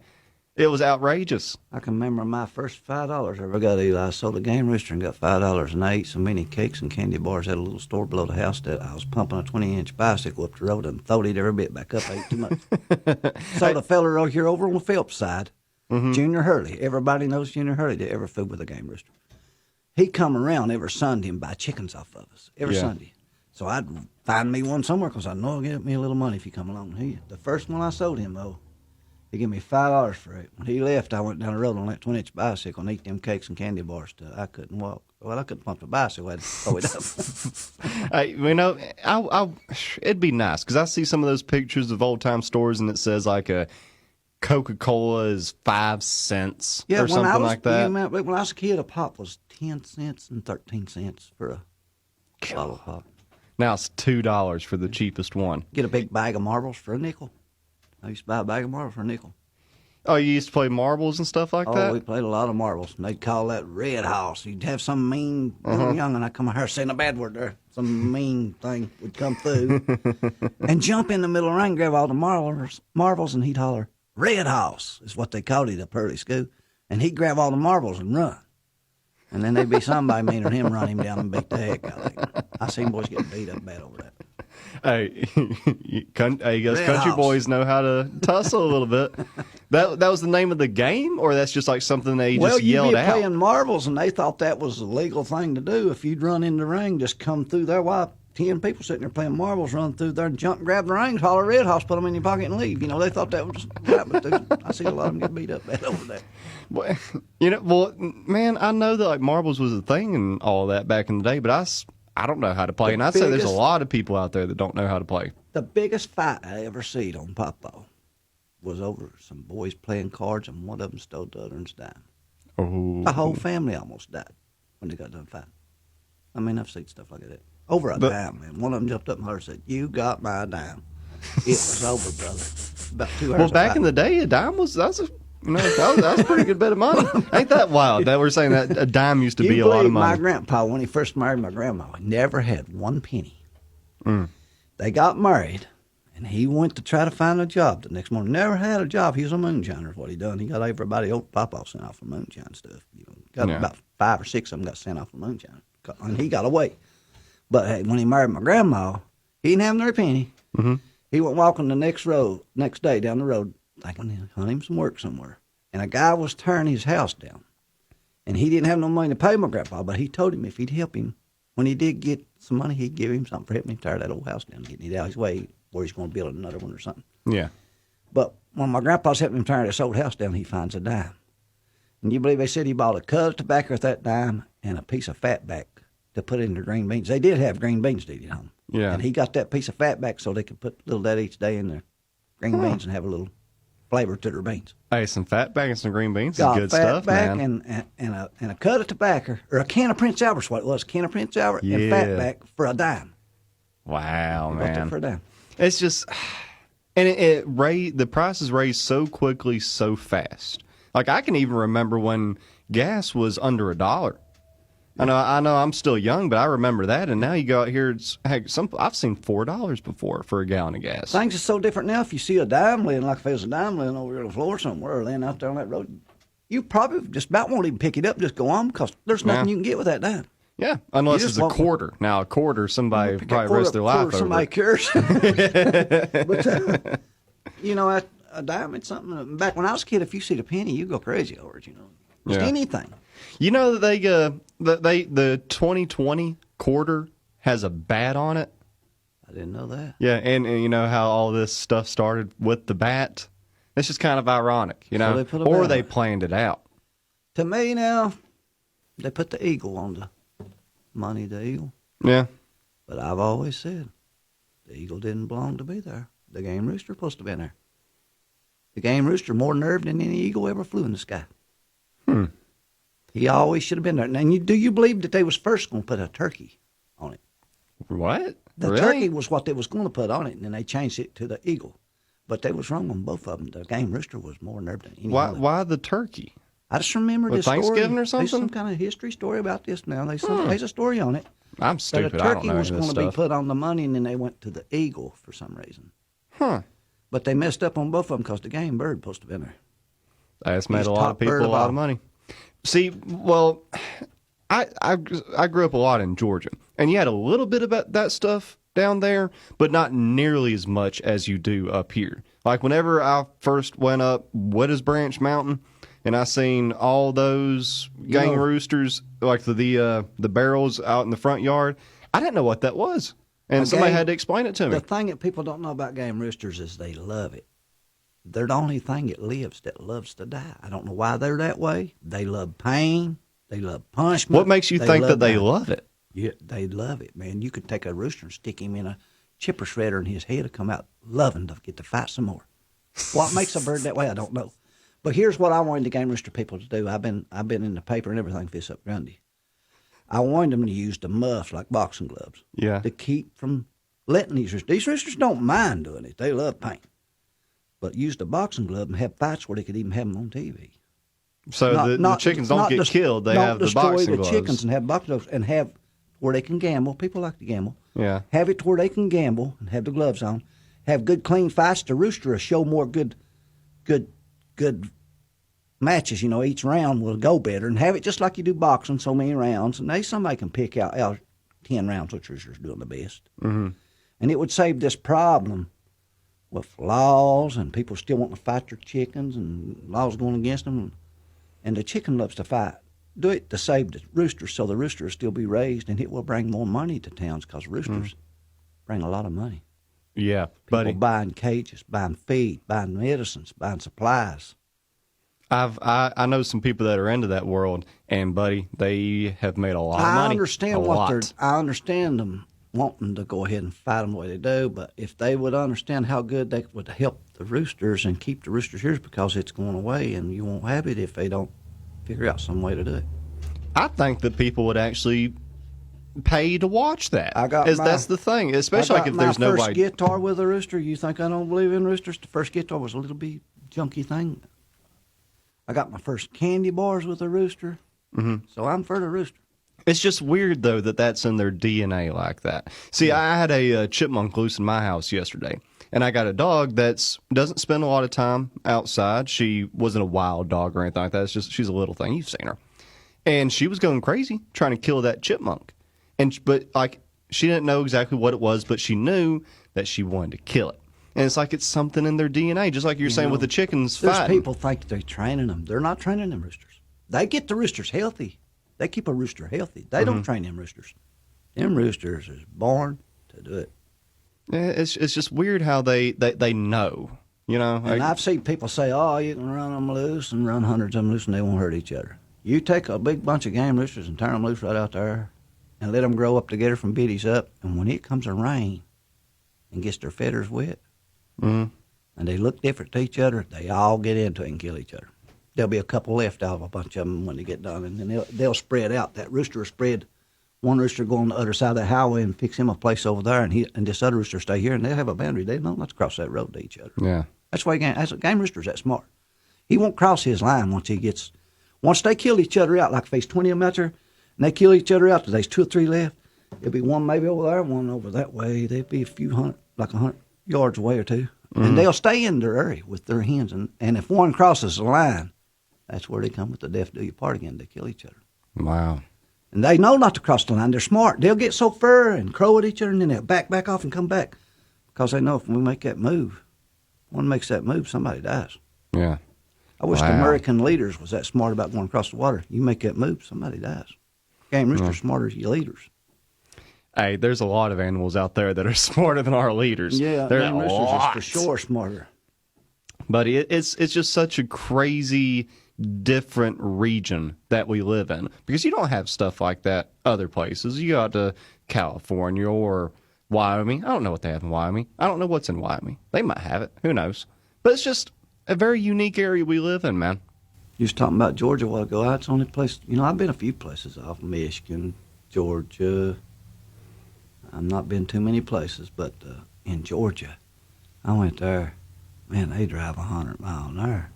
S1: It was outrageous.
S2: I can remember my first $5 I ever got. I sold a game rooster and got $5, and I ate so many cakes and candy bars at a little store below the house that I was pumping a 20-inch bicycle up the road and throwed it every bit back up. I ate too much. So the fella right here over on the Phelps side, Junior Hurley. Everybody knows Junior Hurley that ever fooled with a game rooster. He come around every Sunday and buy chickens off of us every Sunday. So I'd find me one somewhere because I know he'll get me a little money if he come along. The first one I sold him, though, he gave me $5 for it. When he left, I went down the road on that 20-inch bicycle and ate them cakes and candy bars till I couldn't walk. Well, I couldn't pump the bicycle. I had to throw it up.
S1: Hey, it'd be nice because I see some of those pictures of old time stores and it says like a Coca-Cola is 5 cents or something like that.
S2: When I was a kid, a pop was 10 cents and 13 cents for a bottle of pop.
S1: Now it's $2 for the cheapest one.
S2: Get a big bag of marbles for a nickel. I used to buy a bag of marbles for a nickel.
S1: Oh, you used to play marbles and stuff like that?
S2: Oh, we played a lot of marbles. And they'd call that red house. You'd have some mean young, and I'd come out here saying a bad word there. Some mean thing would come through and jump in the middle of the ring, grab all the marbles, and he'd holler, "Red house," is what they called it up early school. And he'd grab all the marbles and run. And then there'd be somebody meaner than him run him down and beat the heck out of him. I seen boys get beat up bad over that.
S1: Hey, I guess
S2: Red
S1: country
S2: house.
S1: boys know how to tussle a little bit. That was the name of the game, or that's just like something they just yelled
S2: you'd be
S1: out?
S2: playing marbles, and they thought that was the legal thing to do. If you'd run in the ring, just come through there. Why, 10 people sitting there playing marbles, run through there, jump, grab the rings, holler red house, put them in your pocket, and leave. You know, they thought that was right, but I see a lot of them get beat up bad over that.
S1: Well, man, I know that like marbles was a thing and all that back in the day, but I don't know how to play, and I'd say there's a lot of people out there that don't know how to play.
S2: The biggest fight I ever seen on Papa was over some boys playing cards, and one of them stole the other's dime.
S1: Oh,
S2: The whole family almost died when they got done fighting. I mean, I've seen stuff like that. Over a dime, man. One of them jumped up and hollered and said, "You got my dime." It was over, brother. About 2 hours.
S1: well, back in the day, a dime was that was a pretty good bit of money. Ain't that wild? That we're saying that a dime used to be a lot of money.
S2: My grandpa, when he first married my grandma, he never had one penny. They got married, and he went to try to find a job the next morning. Never had a job. He was a moonshiner, is what he done. He got everybody, old Papa sent off for moonshine stuff. About 5 or 6 of them got sent off for moonshine, and he got away. But hey, when he married my grandma, he didn't have another penny. Mm-hmm. He went walking the next day down the road, thinking he'd hunt him some work somewhere. And a guy was tearing his house down. And he didn't have no money to pay my grandpa, but he told him if he'd help him, when he did get some money, he'd give him something for helping him tear that old house down, getting it out of his way, where he's going to build another one or something.
S1: Yeah.
S2: But when my grandpa's helping him tear this old house down, he finds a dime. And you believe they said he bought a cut of tobacco with that dime and a piece of fat back to put in the green beans. They did have green beans, did you know?
S1: Yeah.
S2: And he got that piece of fat back so they could put a little of that each day in their green beans and have a little flavor to their beans.
S1: Hey, some fat back and some green beans is
S2: Got
S1: good
S2: fat
S1: stuff,
S2: back
S1: man.
S2: and a cut of tobacco, or a can of Prince Albert's what it was, a can of Prince Albert and fat back for a dime.
S1: Wow,
S2: Bought that
S1: man.
S2: for a dime.
S1: It's just, and the prices raised so quickly, so fast. Like I can even remember when gas was under $1. I know I'm still young, but I remember that. And now you go out here, I've seen $4 before for a gallon of gas.
S2: Things are so different now. If you see a dime laying, like if there's a dime laying over on the floor somewhere or laying out there on that road, you probably just about won't even pick it up, just go on, because there's nothing you can get with that dime.
S1: Yeah, unless
S2: You
S1: it's
S2: just
S1: a
S2: won't-
S1: quarter. Now, a quarter, somebody probably rest their life over.
S2: Somebody cures. But, a dime, it's something. Back when I was a kid, if you see the penny, you go crazy over it, Just
S1: Yeah.
S2: anything.
S1: You know that the 2020 quarter has a bat on it.
S2: I didn't know that.
S1: Yeah, and you know how all this stuff started with the bat. It's just kind of ironic,
S2: So they put a
S1: or
S2: bat
S1: they
S2: on it.
S1: planned it out.
S2: To me now, they put the eagle on the money, the eagle.
S1: Yeah,
S2: But I've always said the eagle didn't belong to be there. The game rooster supposed to be there. The game rooster more nerve than any eagle ever flew in the sky. He always should have been there. Now, do you believe that they was first going to put a turkey on it?
S1: what?
S2: The
S1: Really?
S2: turkey was what they was going to put on it, and then they changed it to the eagle. But they was wrong on both of them. The game rooster was more nerve than any other.
S1: Why the turkey?
S2: I just remember
S1: With
S2: this story.
S1: Thanksgiving or
S2: There's
S1: something?
S2: some kind of history story about this now. There's a story on it.
S1: I'm
S2: That
S1: stupid.
S2: a
S1: I don't
S2: turkey
S1: know
S2: was
S1: any of
S2: going
S1: this
S2: to be
S1: stuff.
S2: put on the money, and then they went to the eagle for some reason.
S1: Huh?
S2: But they messed up on both of them because the game bird supposed to be in there.
S1: That's made
S2: He's
S1: a lot of
S2: top bird
S1: people a
S2: of
S1: lot
S2: all.
S1: of money. See, well, I grew up a lot in Georgia, and you had a little bit about that stuff down there, but not nearly as much as you do up here. Like whenever I first went up Wetters Branch Mountain, and I seen all those gang roosters, like the barrels out in the front yard, I didn't know what that was, and somebody had to explain it to me.
S2: The thing that people don't know about game roosters is they love it. They're the only thing that lives that loves to die. I don't know why they're that way. They love pain. They love punishment.
S1: What makes you think that they love it?
S2: Yeah, they love it, man. You could take a rooster and stick him in a chipper shredder, and his head will come out loving to get to fight some more. What makes a bird that way, I don't know. But here's what I wanted the game rooster people to do. I've been in the paper and everything for this up Grundy. I wanted them to use the muffs like boxing gloves.
S1: Yeah.
S2: To keep from letting these roosters. These roosters don't mind doing it. They love pain. But use the boxing glove and have fights where they could even have them on TV.
S1: So the chickens don't get killed. They have the boxing gloves.
S2: Don't destroy the chickens and have boxing gloves and have where they can gamble. People like to gamble.
S1: Yeah.
S2: Have it to where they can gamble and have the gloves on. Have good, clean fights. The rooster will show more good matches. Each round will go better. And have it just like you do boxing, so many rounds. And somebody can pick out 10 rounds which rooster's doing the best.
S1: Mm-hmm.
S2: And it would save this problem with laws and people still wanting to fight their chickens and laws going against them. And the chicken loves to fight. Do it to save the roosters so the rooster will still be raised, and it will bring more money to towns because roosters bring a lot of money.
S1: Yeah,
S2: People buying cages, buying feed, buying medicines, buying supplies.
S1: I know some people that are into that world, and buddy, they have made a lot of money.
S2: I understand them wanting to go ahead and fight them the way they do, but if they would understand how good they would help the roosters and keep the roosters here, because it's going away, and you won't have it if they don't figure out some way to do it.
S1: I think that people would actually pay to watch that. That's the thing, especially if there's nobody.
S2: My first guitar with a rooster. You think I don't believe in roosters? The first guitar was a little bit junky thing. I got my first candy bars with a rooster, so I'm for the rooster.
S1: It's just weird, though, that that's in their DNA like that. See, I had a chipmunk loose in my house yesterday, and I got a dog that doesn't spend a lot of time outside. She wasn't a wild dog or anything like that. It's just she's a little thing. You've seen her. And she was going crazy trying to kill that chipmunk. But she didn't know exactly what it was, but she knew that she wanted to kill it. And it's like it's something in their DNA, just like you're saying with the chickens fighting.
S2: There's people think they're training them. They're not training them roosters. They get the roosters healthy. They keep a rooster healthy. They don't train them roosters. Them roosters is born to do it.
S1: Yeah, it's just weird how they know,
S2: And I've seen people say, oh, you can run them loose and run hundreds of them loose and they won't hurt each other. You take a big bunch of game roosters and turn them loose right out there and let them grow up together from biddies up. And when it comes to rain and gets their feathers wet, and they look different to each other, they all get into it and kill each other. There'll be a couple left out of a bunch of them when they get done, and then they'll spread out. That rooster will spread. One rooster go on the other side of the highway and fix him a place over there, and this other rooster stay here, and they'll have a boundary. They don't let's cross that road to each other.
S1: Yeah,
S2: that's why game rooster's that smart. He won't cross his line once they kill each other out. Like if there's 20 of them out there, and they kill each other out, there's 2 or 3 left. There'll be one maybe over there, one over that way. There'll be a few hundred, like 100 yards away or two, and they'll stay in their area with their hens. And if one crosses the line, that's where they come with the death do you part again. They kill each other.
S1: Wow.
S2: And they know not to cross the line. They're smart. They'll get so fur and crow at each other, and then they'll back off and come back because they know if we make that move, one makes that move, somebody dies.
S1: Yeah.
S2: I wish the American leaders was that smart about going across the water. You make that move, somebody dies. Game roosters smarter than your leaders.
S1: Hey, there's a lot of animals out there that are smarter than our leaders.
S2: Yeah, game roosters is for sure smarter.
S1: But it's just such a crazy different region that we live in, because you don't have stuff like that other places. You go out to California or Wyoming. I don't know what they have in Wyoming. I don't know what's in Wyoming. They might have it. Who knows? But it's just a very unique area we live in, man.
S2: You was talking about Georgia a while ago. That's the only place, I've been a few places off Michigan, Georgia. I've not been too many places, but in Georgia, I went there. Man, they drive 100 miles an hour.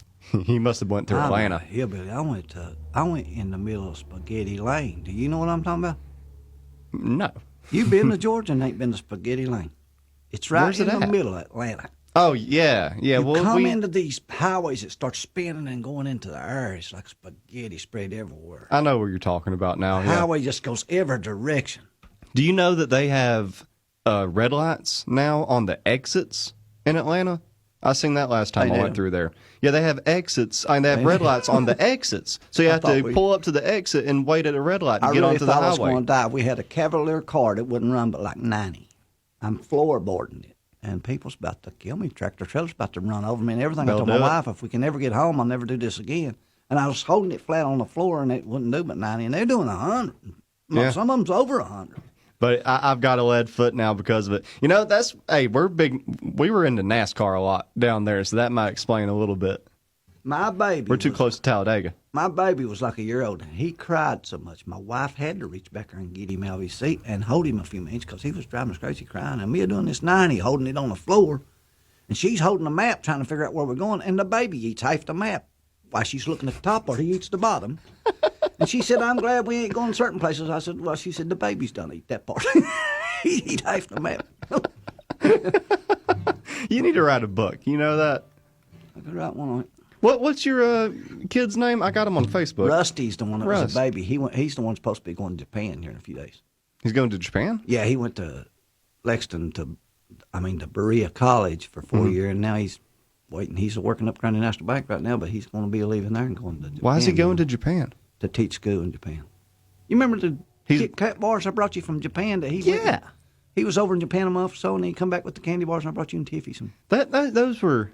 S1: He must have went through Atlanta.
S2: Hillbilly. I went in the middle of Spaghetti Lane. Do you know what I'm talking about?
S1: No.
S2: You've been to Georgia and ain't been to Spaghetti Lane. It's right in the middle of Atlanta.
S1: Oh, yeah. Yeah.
S2: You come into these highways that start spinning and going into the air. It's like spaghetti spread everywhere.
S1: I know what you're talking about now.
S2: The highway just goes every direction.
S1: Do you know that they have red lights now on the exits in Atlanta? I seen that last time I went through there. Yeah, they have exits. They have red lights on the exits. So you have to pull up to the exit and wait at a red light to get onto the highway. I was
S2: going to die. We had a Cavalier car that wouldn't run but like 90. I'm floorboarding it. And people's about to kill me. Tractor trailer's about to run over me and everything. I told my wife, if we can never get home, I'll never do this again. And I was holding it flat on the floor, and it wouldn't do but 90. And they're doing 100.
S1: Yeah.
S2: Some of them's over 100.
S1: But I've got a lead foot now because of it. You know, we're big. We were into NASCAR a lot down there, so that might explain a little bit.
S2: My baby.
S1: We're too close to Talladega.
S2: My baby was like a year old, and he cried so much. My wife had to reach back there and get him out of his seat and hold him a few minutes because he was driving us crazy crying. And me doing this 90, holding it on the floor, and she's holding the map trying to figure out where we're going, and the baby eats half the map. While she's looking at the top part, he eats the bottom. And she said, I'm glad we ain't going certain places. I said, well, she said, the babies don't eat that part. He eat half the map.
S1: You need to write a book. You know that?
S2: I could write one on it.
S1: What's your kid's name? I got him on Facebook.
S2: Rusty's the one that was a baby. He's the one supposed to be going to Japan here in a few days.
S1: He's going to Japan?
S2: Yeah, he went to Lexington to Berea College for 4 years, and now he's waiting. He's working up Grundy National Bank right now, but he's going to be leaving there and going to Japan.
S1: Why is he going to Japan?
S2: To teach school in Japan. You remember the Kit Kat bars I brought you from Japan? He was over in Japan a month or so, and he come back with the candy bars, and I brought you in Tiffy's.
S1: Those were...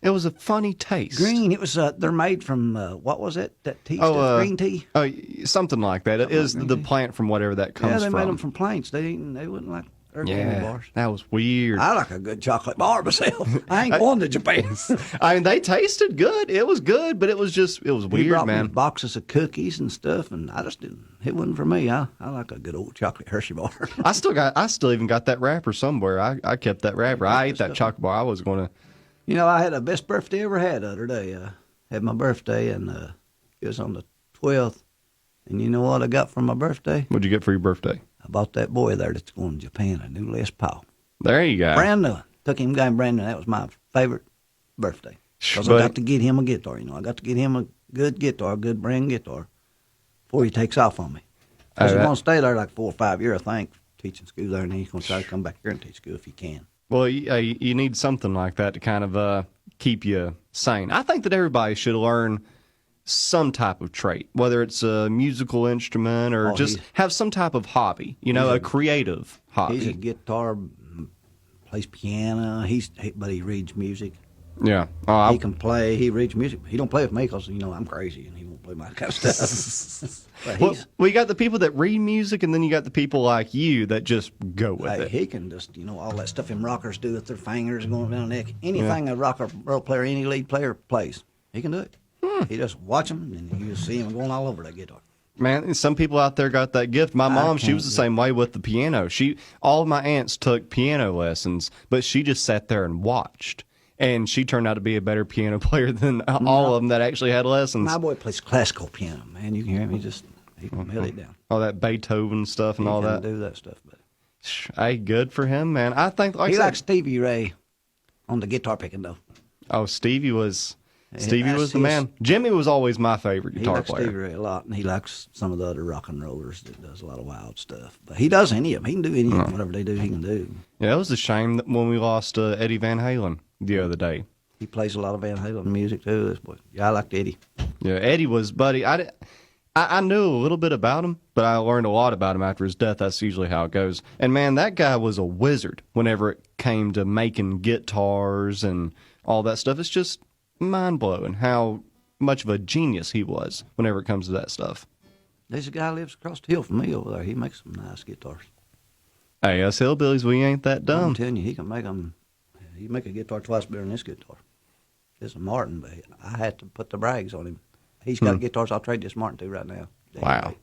S1: It was a funny taste.
S2: Green. It was. They're made from what was it? That tea stuff, green tea.
S1: Oh, something like that. It is the plant from whatever that comes from.
S2: Yeah, they made them from plants. They wouldn't like candy bars.
S1: That was weird.
S2: I like a good chocolate bar myself. I ain't going to Japan.
S1: I mean, they tasted good. It was good, but it was weird,
S2: he brought
S1: man.
S2: Me boxes of cookies and stuff, and I just didn't. It wasn't for me. I like a good old chocolate Hershey bar.
S1: I still even got that wrapper somewhere. I kept that wrapper. I ate that chocolate bar. I was going to.
S2: You know, I had the best birthday I ever had the other day. I had my birthday, and it was on the 12th. And you know what I got for my birthday?
S1: What'd you get for your birthday?
S2: I bought that boy there that's going to Japan a new Les Paul.
S1: There you go.
S2: Brand new. Took him going brand new. That was my favorite birthday. Because I got to get him a guitar. You know, I got to get him a good guitar, a good brand guitar, before he takes off on me. Because he's going to stay there like 4 or 5 years, I think, teaching school there, and then he's going to try to come back here and teach school if he can.
S1: Well, you need something like that to kind of keep you sane. I think that everybody should learn some type of trait, whether it's a musical instrument or just have some type of hobby, a creative hobby.
S2: He's a guitar, plays piano, but he reads music.
S1: Yeah.
S2: He can play, he reads music. He don't play with me because, I'm crazy and he won't play my kind of stuff.
S1: Well, you got the people that read music, and then you got the people like you that just go with it.
S2: He can just, all that stuff them rockers do with their fingers going down the neck. Anything a rock or roll player, any lead player plays, he can do it. He just watch them, and you just see him going all over that guitar.
S1: Man, some people out there got that gift. My mom, she was the same way with the piano. All of my aunts took piano lessons, but she just sat there and watched. And she turned out to be a better piano player than all of them that actually had lessons.
S2: My boy plays classical piano, man. You can hear him. He can melt it down.
S1: All that Beethoven stuff and all that.
S2: He can do that stuff. But
S1: hey, good for him, man. I think
S2: he likes Stevie Ray on the guitar picking, though.
S1: Oh, Stevie was the man. Jimmy was always my favorite guitar player.
S2: He likes Stevie Ray a lot, and he likes some of the other rock and rollers that does a lot of wild stuff. But he does any of them. He can do any of them. Whatever they do, he can do. Yeah,
S1: it was a shame that when we lost Eddie Van Halen the other day.
S2: He plays a lot of Van Halen music, too, this boy. Yeah, I liked Eddie.
S1: Yeah, Eddie was, buddy. I knew a little bit about him, but I learned a lot about him after his death. That's usually how it goes. And, man, that guy was a wizard whenever it came to making guitars and all that stuff. It's just mind-blowing how much of a genius he was whenever it comes to that stuff.
S2: There's a guy who lives across the hill from me over there. He makes some nice guitars.
S1: Hey, us hillbillies, we ain't that dumb.
S2: I'm telling you, he can make them. He can make a guitar twice better than this guitar. This is Martin, but I had to put the brags on him. He's got guitars I'll trade this Martin to right now.
S1: Wow.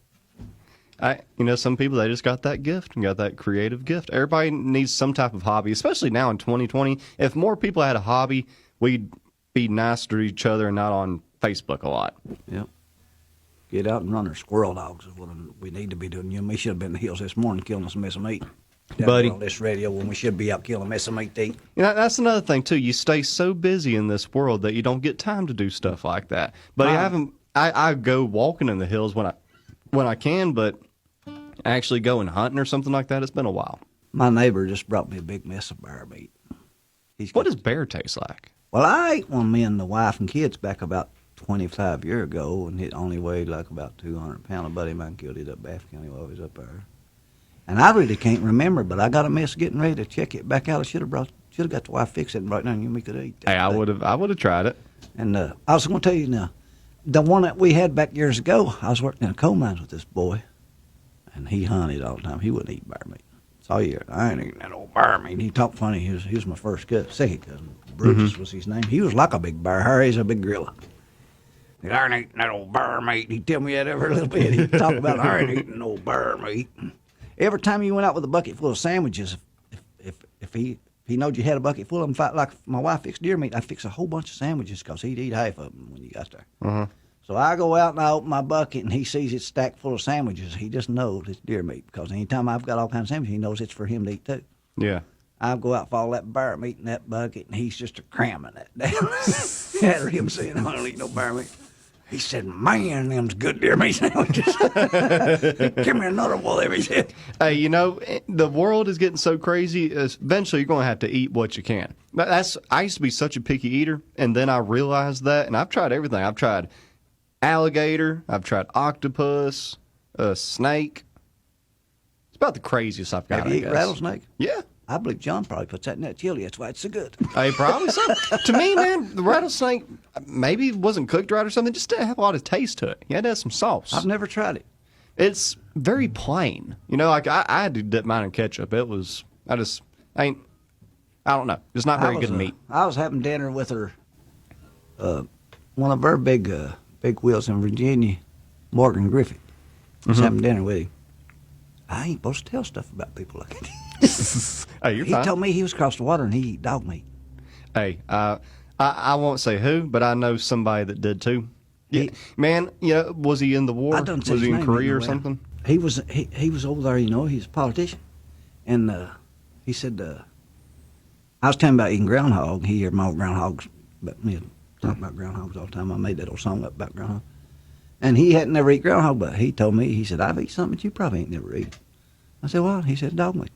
S1: Some people, they just got that gift and got that creative gift. Everybody needs some type of hobby, especially now in 2020. If more people had a hobby, we'd be nicer to each other and not on Facebook a lot.
S2: Yep. Get out and run our squirrel dogs is what we need to be doing. You and me should have been in the hills this morning killing us a mess of meat.
S1: Buddy,
S2: on this radio when we should be out killing mess of meat to eat.
S1: That's another thing too. You stay so busy in this world that you don't get time to do stuff like that. But I go walking in the hills when I can, but actually going hunting or something like that, it's been a while.
S2: My neighbor just brought me a big mess of bear meat.
S1: What does bear taste like?
S2: Well, I ate one, me and the wife and kids back about 25 years ago, and it only weighed like about 200 pounds. A buddy of mine killed it up Bath County while he was up there. And I really can't remember, but I got a mess getting ready to check it back out. I should have got the wife fix it and brought it down and you and me could eat.
S1: Hey, I would have tried it.
S2: And I was going to tell you now the one that we had back years ago, I was working in a coal mines with this boy, and he hunted all the time. He wouldn't eat bear meat. So yeah, I ain't eating that old bear meat. He talked funny. He was my second cousin. Brutus was his name. He was like a big bear. Harry's a big gorilla. I ain't eating that old bear meat. He'd tell me that every little bit. He'd talk about, I ain't eating no bear meat. Every time you went out with a bucket full of sandwiches, if he knowed you had a bucket full of them, like my wife fixed deer meat, I'd fix a whole bunch of sandwiches because he'd eat half of them when you got there. So I go out and I open my bucket and he sees it stacked full of sandwiches. He just knows it's deer meat because anytime I've got all kinds of sandwiches, he knows it's for him to eat too.
S1: Yeah.
S2: I go out for all that bear meat in that bucket and he's just cramming that down. After him saying, I don't eat no bear meat. He said, man, them's good deer meat sandwiches. Give me another one of them, he said.
S1: Hey, you know, the world is getting so crazy, eventually you're going to have to eat what you can. I used to be such a picky eater, and then I realized that, and I've tried everything. I've tried alligator, I've tried octopus, snake. It's about the craziest I've got,
S2: Have you eaten rattlesnake?
S1: Yeah.
S2: I believe John probably puts that in that chili. That's why it's so good.
S1: Hey, probably so. To me, man, the rattlesnake maybe wasn't cooked right or something. Just didn't have a lot of taste to it. You had to have some sauce.
S2: I've never tried it.
S1: It's very plain. You know, like I had to dip mine in ketchup. I don't know. It's not very good meat.
S2: I was having dinner with her, one of her big wheels in Virginia, Morgan Griffith. I was having dinner with him. I ain't supposed to tell stuff about people like that.
S1: Hey, you're
S2: He
S1: fine.
S2: told me he was across the water and he eat dog meat.
S1: Hey, I won't say who, but I know somebody that did too. Yeah, man. Yeah, was he in the war?
S2: I don't say
S1: Was he
S2: his
S1: in
S2: name
S1: Korea or
S2: anyway.
S1: something?
S2: He was over there, you know. He's a politician, and he said, I was telling him about eating groundhog. He heard my old groundhogs, about me talking about groundhogs all the time. I made that old song up about groundhog, and he hadn't never eaten groundhog, but he told me, he said, I've eaten something that you probably ain't never eaten. I said, what? He said, dog meat.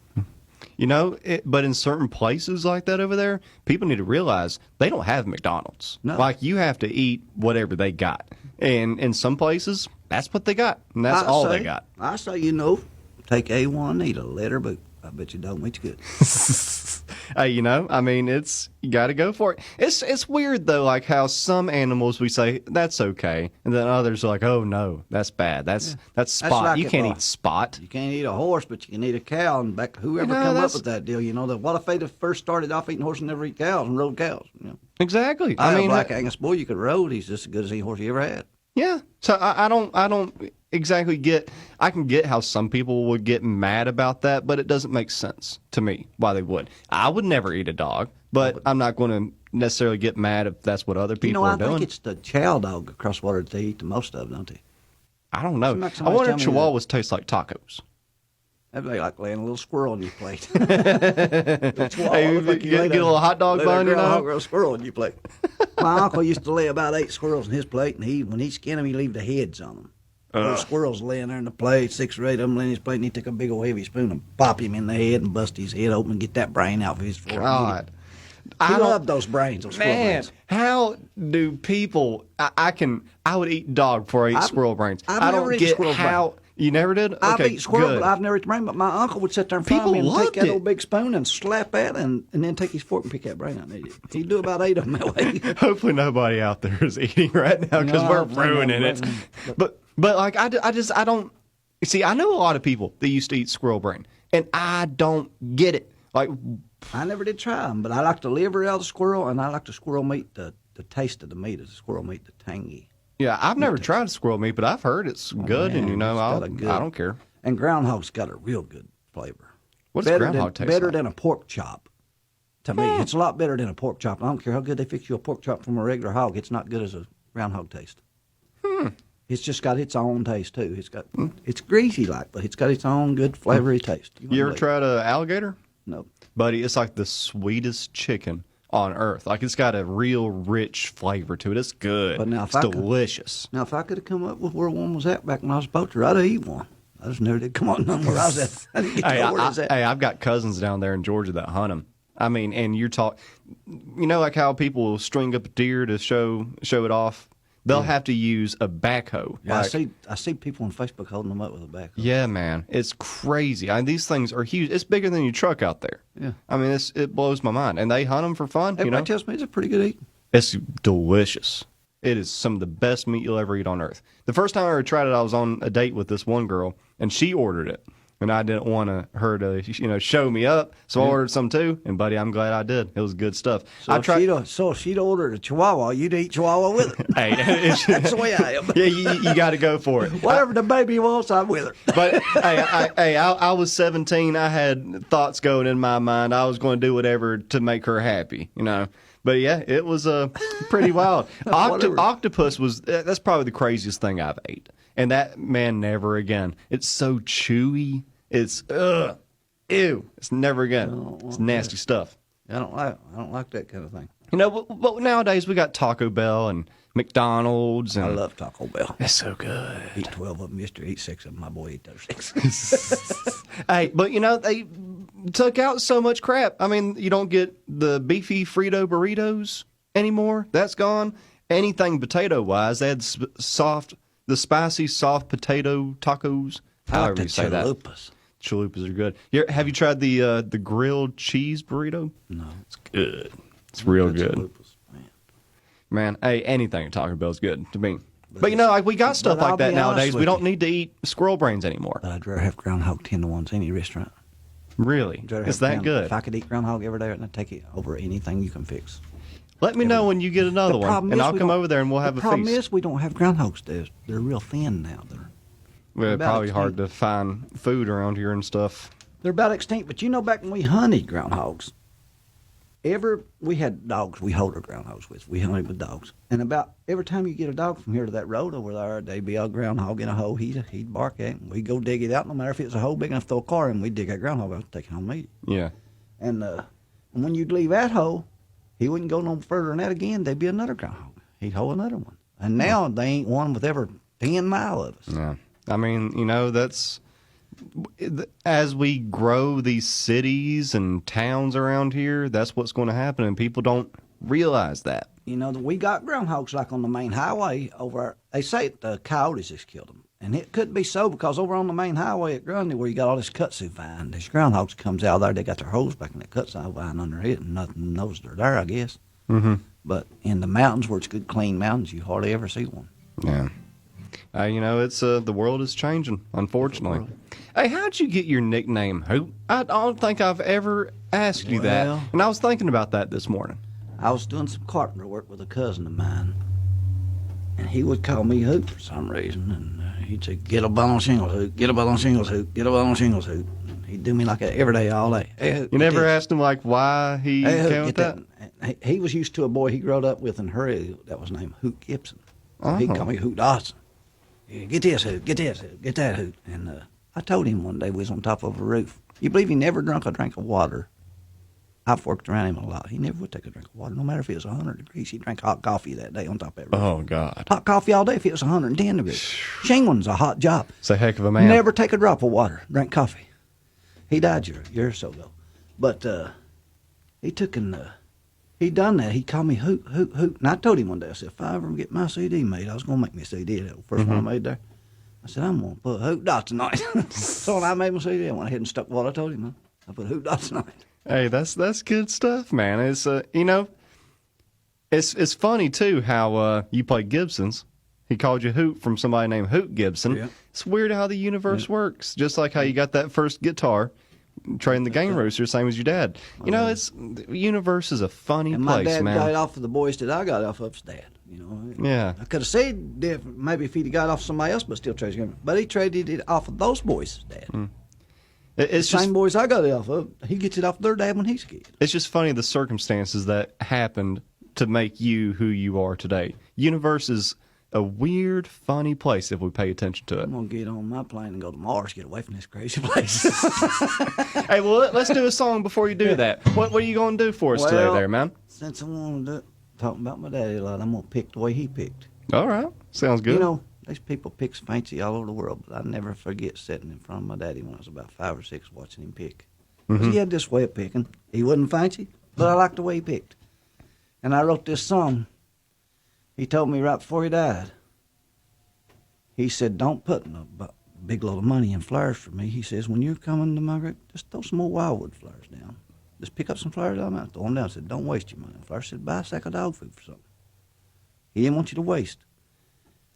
S1: You know, but in certain places like that over there, people need to realize they don't have McDonald's.
S2: No.
S1: Like, you have to eat whatever they got. And in some places, that's what they got. And that's all they got.
S2: I say, you know, take A1, eat a letter, but I bet you dog meat's good.
S1: Hey, you know, I mean, you got to go for it. It's weird, though, like how some animals we say, that's okay. And then others are like, oh, no, that's bad. That's spot.
S2: like
S1: You
S2: if
S1: can't eat spot.
S2: You can't eat a horse, but you can eat a cow. And back whoever
S1: You know,
S2: come up
S1: that's-
S2: with that deal, you know, what if they'd have first started off eating horses and never eat cows and rode cows? You know?
S1: Exactly.
S2: I mean,
S1: mean,
S2: Black Angus bull you could rode. He's just as good as any horse you ever had.
S1: yeah. So I don't exactly get. I can get how some people would get mad about that, but it doesn't make sense to me why they would. I would never eat a dog, but I'm not going to necessarily get mad if that's what other people
S2: You know,
S1: are
S2: I
S1: doing.
S2: think it's the chow dog across the water that they eat the most of, don't they?
S1: I don't know.
S2: Somebody
S1: I wonder if
S2: tell me that.
S1: Chihuahuas taste like tacos.
S2: That'd be like laying a little squirrel on your plate.
S1: Hey, get a little hot dog bun, you know?
S2: A squirrel on your plate. My uncle used to lay about 8 squirrels in his plate, and when he skinned them, he'd leave the heads on them. Those squirrels laying there in the plate, 6 or 8 of them laying in his plate, and he'd take a big old heavy spoon and pop him in the head and bust his head open and get that brain out of his forehead.
S1: God.
S2: He loved those brains, those squirrel
S1: Man,
S2: brains.
S1: how do people? I would eat dog before I eat squirrel brains.
S2: I've
S1: I
S2: never
S1: don't
S2: eaten
S1: get
S2: squirrel
S1: how you never did.
S2: I've
S1: Okay,
S2: eaten squirrel,
S1: good.
S2: but I've never eaten brain. But my uncle would sit there and
S1: People
S2: find me and
S1: loved
S2: take that
S1: it.
S2: old big spoon and slap that and then take his fork and pick that brain out and eat it. He'd do about 8 of them that way.
S1: Hopefully nobody out there is eating right now because
S2: No,
S1: we're
S2: hopefully
S1: ruining it.
S2: nobody.
S1: But like I don't see. I know a lot of people that used to eat squirrel brain, and I don't get it. Like,
S2: I never did try them, but I like the liver out of the squirrel, and I like the squirrel meat. The taste of the meat is the squirrel meat, the tangy.
S1: yeah, I've never tried squirrel meat, but I've heard it's good, and
S2: man,
S1: you know,
S2: it's got
S1: I
S2: a good-
S1: don't care.
S2: And groundhog's got a real good flavor.
S1: What does groundhog taste
S2: Better
S1: like?
S2: than a pork chop. To me, it's a lot better than a pork chop. I don't care how good they fix you a pork chop from a regular hog. It's not good as a groundhog taste. It's just got its own taste too. It's greasy like, but it's got its own good flavory taste.
S1: You ever
S2: wouldn't
S1: tried an alligator?
S2: believe it. No.
S1: Buddy, it's like the sweetest chicken on earth. Like, it's got a real rich flavor to it. It's good.
S2: But now if
S1: it's
S2: I could-
S1: delicious.
S2: Now, if I could have come up with where one was at back when I was a poacher, I'd have eaten one. I just never did come on none where I was at. I didn't get to know where it was at.
S1: Hey, I've got cousins down there in Georgia that hunt them. I mean, and you know, like how people will string up a deer to show it off. They'll have to use a backhoe.
S2: Yeah,
S1: Like,
S2: I see people on Facebook holding them up with a back.
S1: yeah, man, it's crazy. I mean, these things are huge. It's bigger than your truck out there.
S2: Yeah.
S1: I mean, it blows my mind. And they hunt them for fun.
S2: Everybody
S1: You know,
S2: tells me it's a pretty good eat.
S1: it's delicious. It is some of the best meat you'll ever eat on earth. The first time I ever tried it, I was on a date with this one girl, and she ordered it. And I didn't want her to, show me up, so I ordered some too. And buddy, I'm glad I did. It was good stuff.
S2: So if she'd ordered a Chihuahua, you'd eat Chihuahua with her.
S1: Hey,
S2: That's the way I am.
S1: Yeah, you got to go for it.
S2: Whatever the baby wants, I'm with her.
S1: But hey, I was 17. I had thoughts going in my mind. I was going to do whatever to make her happy, But yeah, it was pretty wild. Octopus that's probably the craziest thing I've ate. And that, man, never again. It's so chewy. It's ew. It's never again. It's nasty stuff.
S2: I don't like that kind of thing.
S1: But nowadays we got Taco Bell and McDonald's. And
S2: I love Taco Bell.
S1: It's so good.
S2: Eat 12 of them yesterday. Eat 6 of them. My boy ate those 6.
S1: Hey, but they took out so much crap. I mean, you don't get the beefy Frito burritos anymore. That's gone. Anything potato wise, they had the spicy soft potato tacos. However you say that. Chalupas are good. Have you tried the grilled cheese burrito?
S2: No.
S1: It's good. It's real good. Man, hey, anything at Taco Bell is good to me. But we got stuff like that nowadays. We don't need to eat squirrel brains anymore.
S2: But I'd rather have groundhog 10 to 1s any restaurant.
S1: Really? Is that good?
S2: If I could eat groundhog every day, I'd take it over anything you can fix.
S1: Let me know when you get another one, and I'll come over there and we'll have a feast.
S2: The problem is we don't have groundhogs. They're real thin now.
S1: Well, it's probably hard to find food around here and stuff.
S2: They're about extinct. But back when we hunted groundhogs, we had dogs we hold our groundhogs with. We hunted with dogs. And about every time you get a dog from here to that road over there, there'd be a groundhog in a hole he'd bark at. And we'd go dig it out. No matter if it's a hole big enough to throw a car in, we'd dig that groundhog out and take it home and eat it.
S1: Yeah.
S2: And when you'd leave that hole, he wouldn't go no further than that again. There'd be another groundhog. He'd hold another one. And now they ain't one with ever 10 mile of us.
S1: Yeah. I mean, that's as we grow these cities and towns around here, that's what's going to happen, and people don't realize that.
S2: We got groundhogs like on the main highway over. They say the coyotes just killed them, and it could be so because over on the main highway at Grundy, where you got all this kudzu vine, these groundhogs comes out there. They got their hose back in that kudzu vine under it, and nothing knows they're there, I guess.
S1: Mm-hmm.
S2: But in the mountains, where it's good, clean mountains, you hardly ever see one.
S1: Yeah. It's the world is changing, unfortunately. Hey, how'd you get your nickname, Hoot? I don't think I've ever asked you that, and I was thinking about that this morning.
S2: I was doing some carpenter work with a cousin of mine, and he would call me Hoot for some reason, and he'd say, "Get up on shingles, Hoot. Get up on shingles, Hoot. Get up on shingles, Hoot." And he'd do me like that every day, all day. Hey, Hoot,
S1: you never asked him why he came with that?
S2: He was used to a boy he growed up with in Hurry that was named Hoot Gibson. So he'd call me Hoot Dotson. Get this, Hoot. Get this, Hoot. Get that, Hoot. And I told him one day we was on top of a roof. You believe he never drunk a drink of water? I've worked around him a lot. He never would take a drink of water. No matter if it was 100 degrees, he'd drink hot coffee that day on top of that roof.
S1: Oh, God.
S2: Hot coffee all day if it was 110 degrees. Shingling's a hot job.
S1: It's a heck of a man.
S2: Never take a drop of water. Drink coffee. He died a year or so ago. But he done that. He called me Hoot, Hoot, Hoot. And I told him one day, I said, if I ever get my CD made, I was going to make me a CD. That was the first one I made there. I said, I'm going to put Hoot Dotson on it. So when I made my CD, I went ahead and stuck what I told him. I put Hoot Dotson on it.
S1: Hey, that's good stuff, man. It's it's funny too how you play Gibsons. He called you Hoot from somebody named Hoot Gibson.
S2: Yeah.
S1: It's weird how the universe works. Just like how you got that first guitar, trading the game rooster, same as your dad. The universe is a funny
S2: and
S1: place,
S2: man.
S1: My
S2: dad got off of the boys that I got off of his dad.
S1: Yeah.
S2: I could have said different, maybe if he'd got off somebody else, but still traded him. But he traded it off of those boys' dad.
S1: It's
S2: the
S1: just
S2: same boys I got it off of. He gets it off their dad when he's a kid.
S1: It's just funny the circumstances that happened to make you who you are today. Universe is a weird, funny place if we pay attention to it.
S2: I'm going to get on my plane and go to Mars, get away from this crazy place.
S1: Hey, well, let's do a song before you do that. What are you going to do for us today there, man?
S2: Since I wanted to talk about my daddy a lot, I'm going to pick the way he picked.
S1: All right. Sounds good.
S2: These people picks fancy all over the world, but I never forget sitting in front of my daddy when I was about 5 or 6 watching him pick. He had this way of picking. He wasn't fancy, but I liked the way he picked. And I wrote this song. He told me right before he died. He said, don't put a big load of money in flowers for me. He says, when you're coming to my grave, just throw some more wildwood flowers down. Just pick up some flowers out of the mountain, throw them down. I said, don't waste your money on flowers. I said, buy a sack of dog food for something. He didn't want you to waste.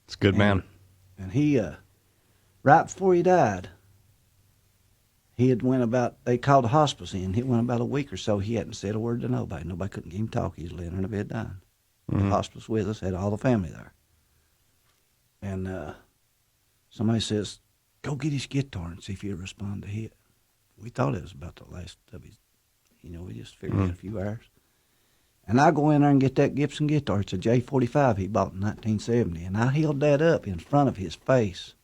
S1: It's a good man.
S2: And he, right before he died, he had went about, they called the hospice in. He went about a week or so. He hadn't said a word to nobody. Nobody couldn't get him talk. He was laying in a bed dying. The hospice with us, had all the family there. And somebody says, go get his guitar and see if he'll respond to hit. We thought it was about the last of his, we just figured out a few hours. And I go in there and get that Gibson guitar. It's a J45 he bought in 1970. And I held that up in front of his face.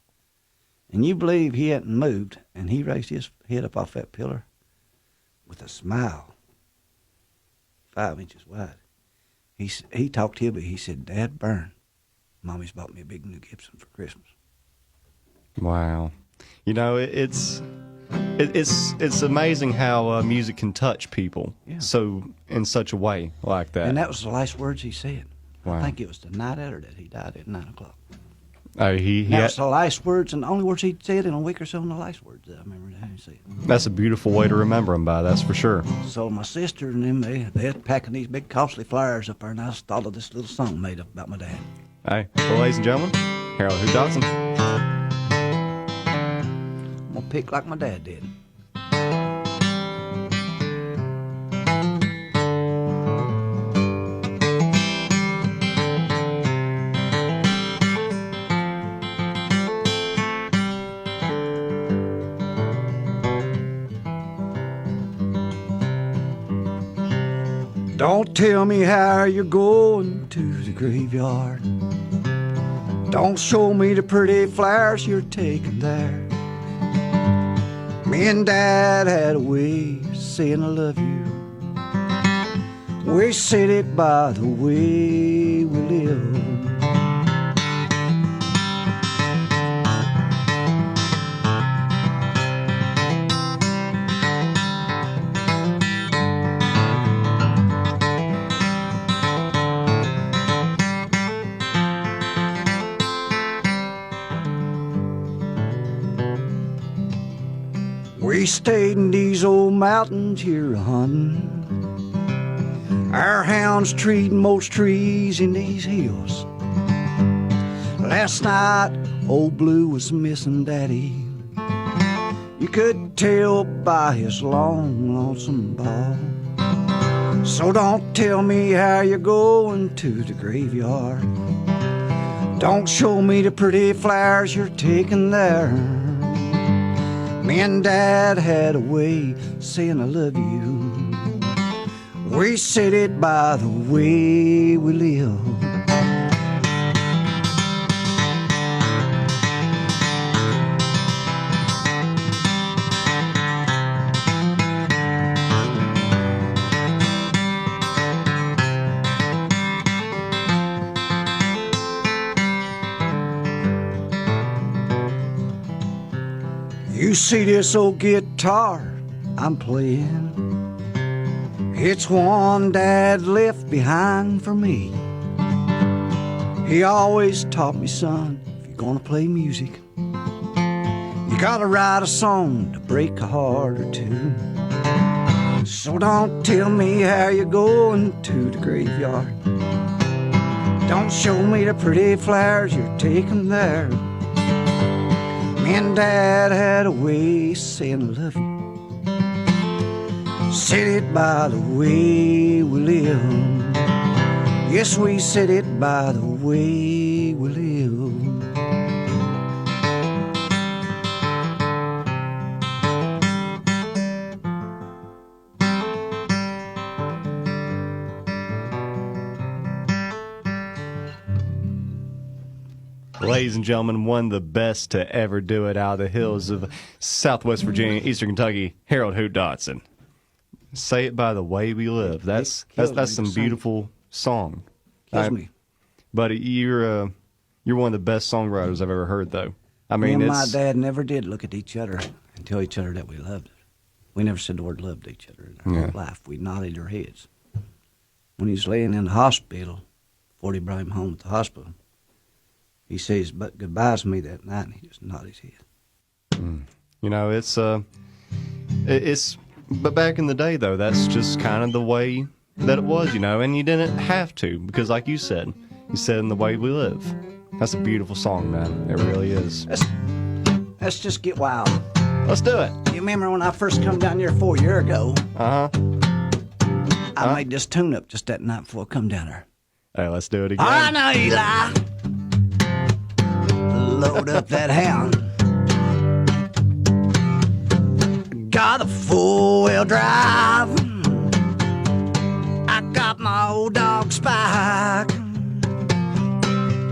S2: And you believe he hadn't moved, and he raised his head up off that pillar with a smile, 5 inches wide. He talked to me. He said, Dad Byrne, Mommy's bought me a big new Gibson for Christmas.
S1: Wow. It's amazing how music can touch people so in such a way like that.
S2: And that was the last words he said.
S1: Wow.
S2: I think it was the night after that he died at 9 o'clock.
S1: Oh,
S2: That was the last words and the only words he'd said in a week or so, and the last words that I remember that he said.
S1: That's a beautiful way to remember him by, that's for sure.
S2: So my sister and them, they're packing these big costly flyers up there, and I just thought of this little song made up about my dad.
S1: Hey, well, ladies and gentlemen, Harold Hoot Dotson.
S2: I'm going to pick like my dad did. Don't tell me how you're going to the graveyard. Don't show me the pretty flowers you're taking there. Me and Dad had a way of saying I love you. We said it by the way we live. We stayed in these old mountains here a-hunting. Our hounds treating most trees in these hills. Last night, old Blue was missing Daddy. You could tell by his long, lonesome bawl. So don't tell me how you're going to the graveyard. Don't show me the pretty flowers you're taking there. Me and Dad had a way saying I love you. We said it by the way we live. You see this old guitar I'm playing? It's one Dad left behind for me. He always taught me, son, if you're gonna play music, you gotta write a song to break a heart or two. So don't tell me how you're going to the graveyard. Don't show me the pretty flowers you're taking there. Me and Dad had a way saying I love you. Said it by the way we live. Yes, we said it by the way we live.
S1: Ladies and gentlemen, one of the best to ever do it out of the hills of Southwest Virginia, Eastern Kentucky, Harold Hoot Dotson. Say it by the way we live. That's some beautiful song.
S2: Kills me.
S1: But you're one of the best songwriters I've ever heard, though. I mean,
S2: me and my dad never did look at each other and tell each other that we loved it. We never said the word love to each other in our whole life. We nodded our heads. When he was laying in the hospital, before they brought him home at the hospital, he says but goodbyes to me that night, and he just nodded his head.
S1: You know, but back in the day, though, that's just kind of the way that it was, you know, and you didn't have to, because like you said, You said in the way we live. That's a beautiful song, man. It really is.
S2: Let's just get wild.
S1: Let's do it.
S2: You remember when I first come down here 4 years ago? I made this tune up just that night before I come down there.
S1: Hey, let's do it again.
S2: I know, Eli. Load up that hound. Got a four-wheel drive. I got my old dog Spike.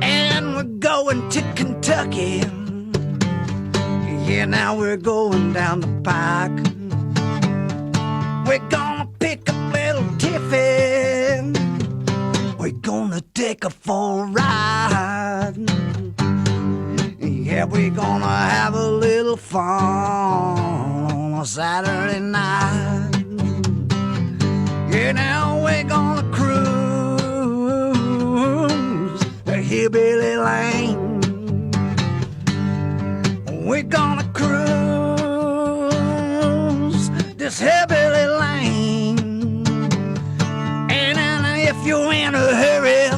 S2: And we're going to Kentucky. Yeah, now we're going down the pike. We're gonna pick up little Tiffin. We're gonna take her for a ride. Yeah, we're gonna have a little fun on a Saturday night. Yeah, now we're gonna cruise the hillbilly lane. We're gonna cruise this hillbilly lane. And if you're in a hurry,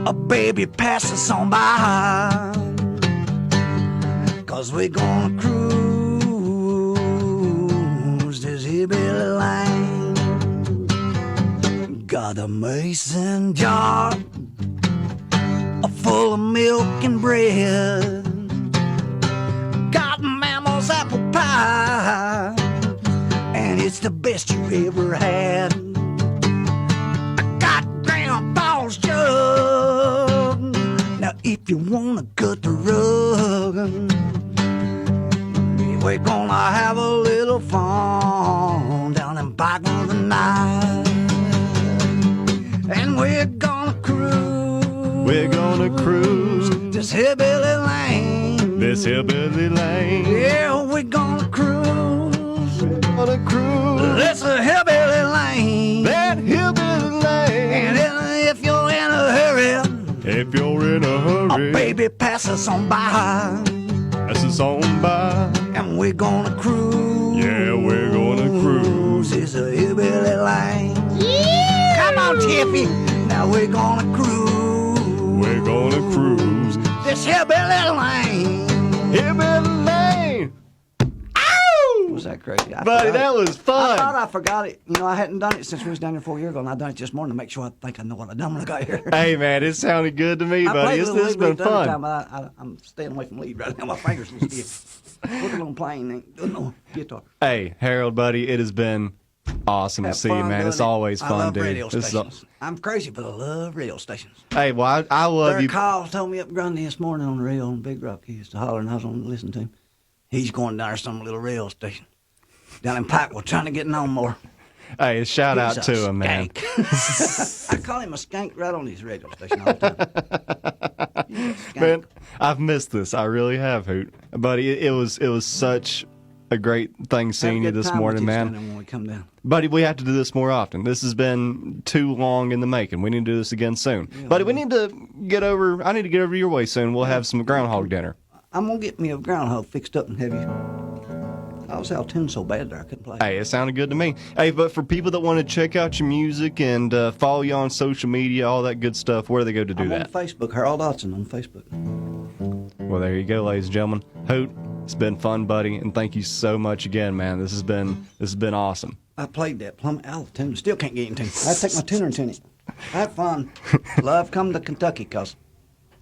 S2: a baby, pass us on by. 'Cause we're gonna cruise this hillbilly lane. Got a mason jar full of milk and bread. Got Mammal's apple pie, and it's the best you ever had. I got Grandpa's jug. Now if you wanna cut the rug, we're gonna have a little fun down in Pikeman tonight. And we're gonna cruise.
S1: We're gonna cruise
S2: this hillbilly lane.
S1: this hillbilly lane.
S2: Yeah, we're gonna cruise.
S1: We're gonna cruise
S2: This a hillbilly lane.
S1: that hillbilly lane.
S2: And if you're in a hurry,
S1: If you're in a hurry,
S2: baby, pass us on by.
S1: pass us on by.
S2: And we're gonna cruise.
S1: Yeah, we're gonna cruise.
S2: This a hillbilly lane. Yeah. Come on, Tiffy. Now we're gonna cruise.
S1: We're gonna cruise
S2: This hillbilly lane.
S1: hillbilly lane. Ow!
S2: Was that crazy?
S1: Buddy, that was
S2: I thought
S1: fun.
S2: I forgot it. You know, I hadn't done it since we was down here 4 years ago, and I done it this morning to make sure I think I know what I done when I got here.
S1: Hey, man, it sounded good to me,
S2: I
S1: buddy.
S2: played a
S1: This
S2: little
S1: has
S2: lead
S1: been
S2: the other
S1: fun.
S2: time. I'm staying away from lead right now. My fingers are stiff. Working on playing, ain't doing no guitar.
S1: Hey, Harold, buddy, it has been awesome to
S2: Have
S1: see you,
S2: fun
S1: man.
S2: doing
S1: It's
S2: it.
S1: always fun,
S2: I love
S1: dude.
S2: radio
S1: This is
S2: stations. I'm crazy for the love radio stations.
S1: hey, well, I love
S2: Their
S1: you.
S2: Kyle told me up Grundy this morning on the radio on Big Rock. He used to holler, and I was on to listen to him. He's going down to some little radio station down in Pikeville trying to get known more.
S1: Hey, shout out
S2: He's
S1: to
S2: a
S1: him, man.
S2: skank. I call him a skank right on his radio station all the time. He's a skank.
S1: Man, I've missed this. I really have, Hoot. Buddy, it was such a great thing
S2: Have a
S1: seeing you
S2: good
S1: this
S2: time
S1: morning,
S2: with you
S1: man.
S2: down there when we come down.
S1: Buddy, we have to do this more often. This has been too long in the making. We need to do this again soon. Buddy, we need to get over. I need to get over your way soon. We'll have some groundhog dinner.
S2: I'm gonna get me a groundhog fixed up and have you. I was out tuned so bad there I couldn't play.
S1: Hey, it sounded good to me. Hey, but for people that want to check out your music and follow you on social media, all that good stuff, where do they go to do
S2: I'm
S1: that?
S2: on Facebook, Harold Dotson on Facebook.
S1: Well, there you go, ladies and gentlemen. Hoot, it's been fun, buddy, and thank you so much again, man. This has been awesome.
S2: I played that plumb out of tune. Still can't get in tune. I had to take my tuner and tune it. I had fun. Love coming to Kentucky because,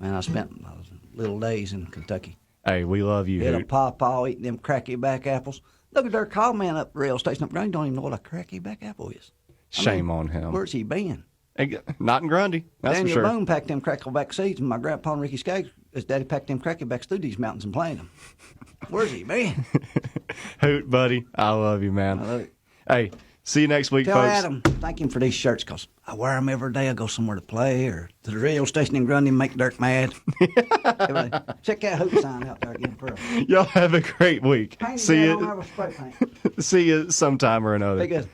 S2: man, I spent those little days in Kentucky.
S1: Hey, we love you,
S2: Had a
S1: Hoot.
S2: pawpaw eating them cracky back apples. Look at their call man up the rail station up there. He don't even know what a cracky back apple is.
S1: Shame on him.
S2: Where's he been?
S1: Hey, not in Grundy, that's
S2: Daniel
S1: for sure.
S2: Boone packed them crackleback seeds, and my grandpa and Ricky Skaggs, his daddy packed them cracklebacks through these mountains and planted them. Where's he been?
S1: Hoot, buddy, I love you, man.
S2: I love it.
S1: Hey, see you next week,
S2: Tell
S1: folks.
S2: Adam, thank him for these shirts, because I wear them every day. I go somewhere to play or to the radio station in Grundy and make Dirk mad. Every day. Check that Hoot sign out there again for us.
S1: Y'all have a great week.
S2: Paint it
S1: See
S2: down on there
S1: you.
S2: with spray paint.
S1: See you sometime or another.
S2: Be good.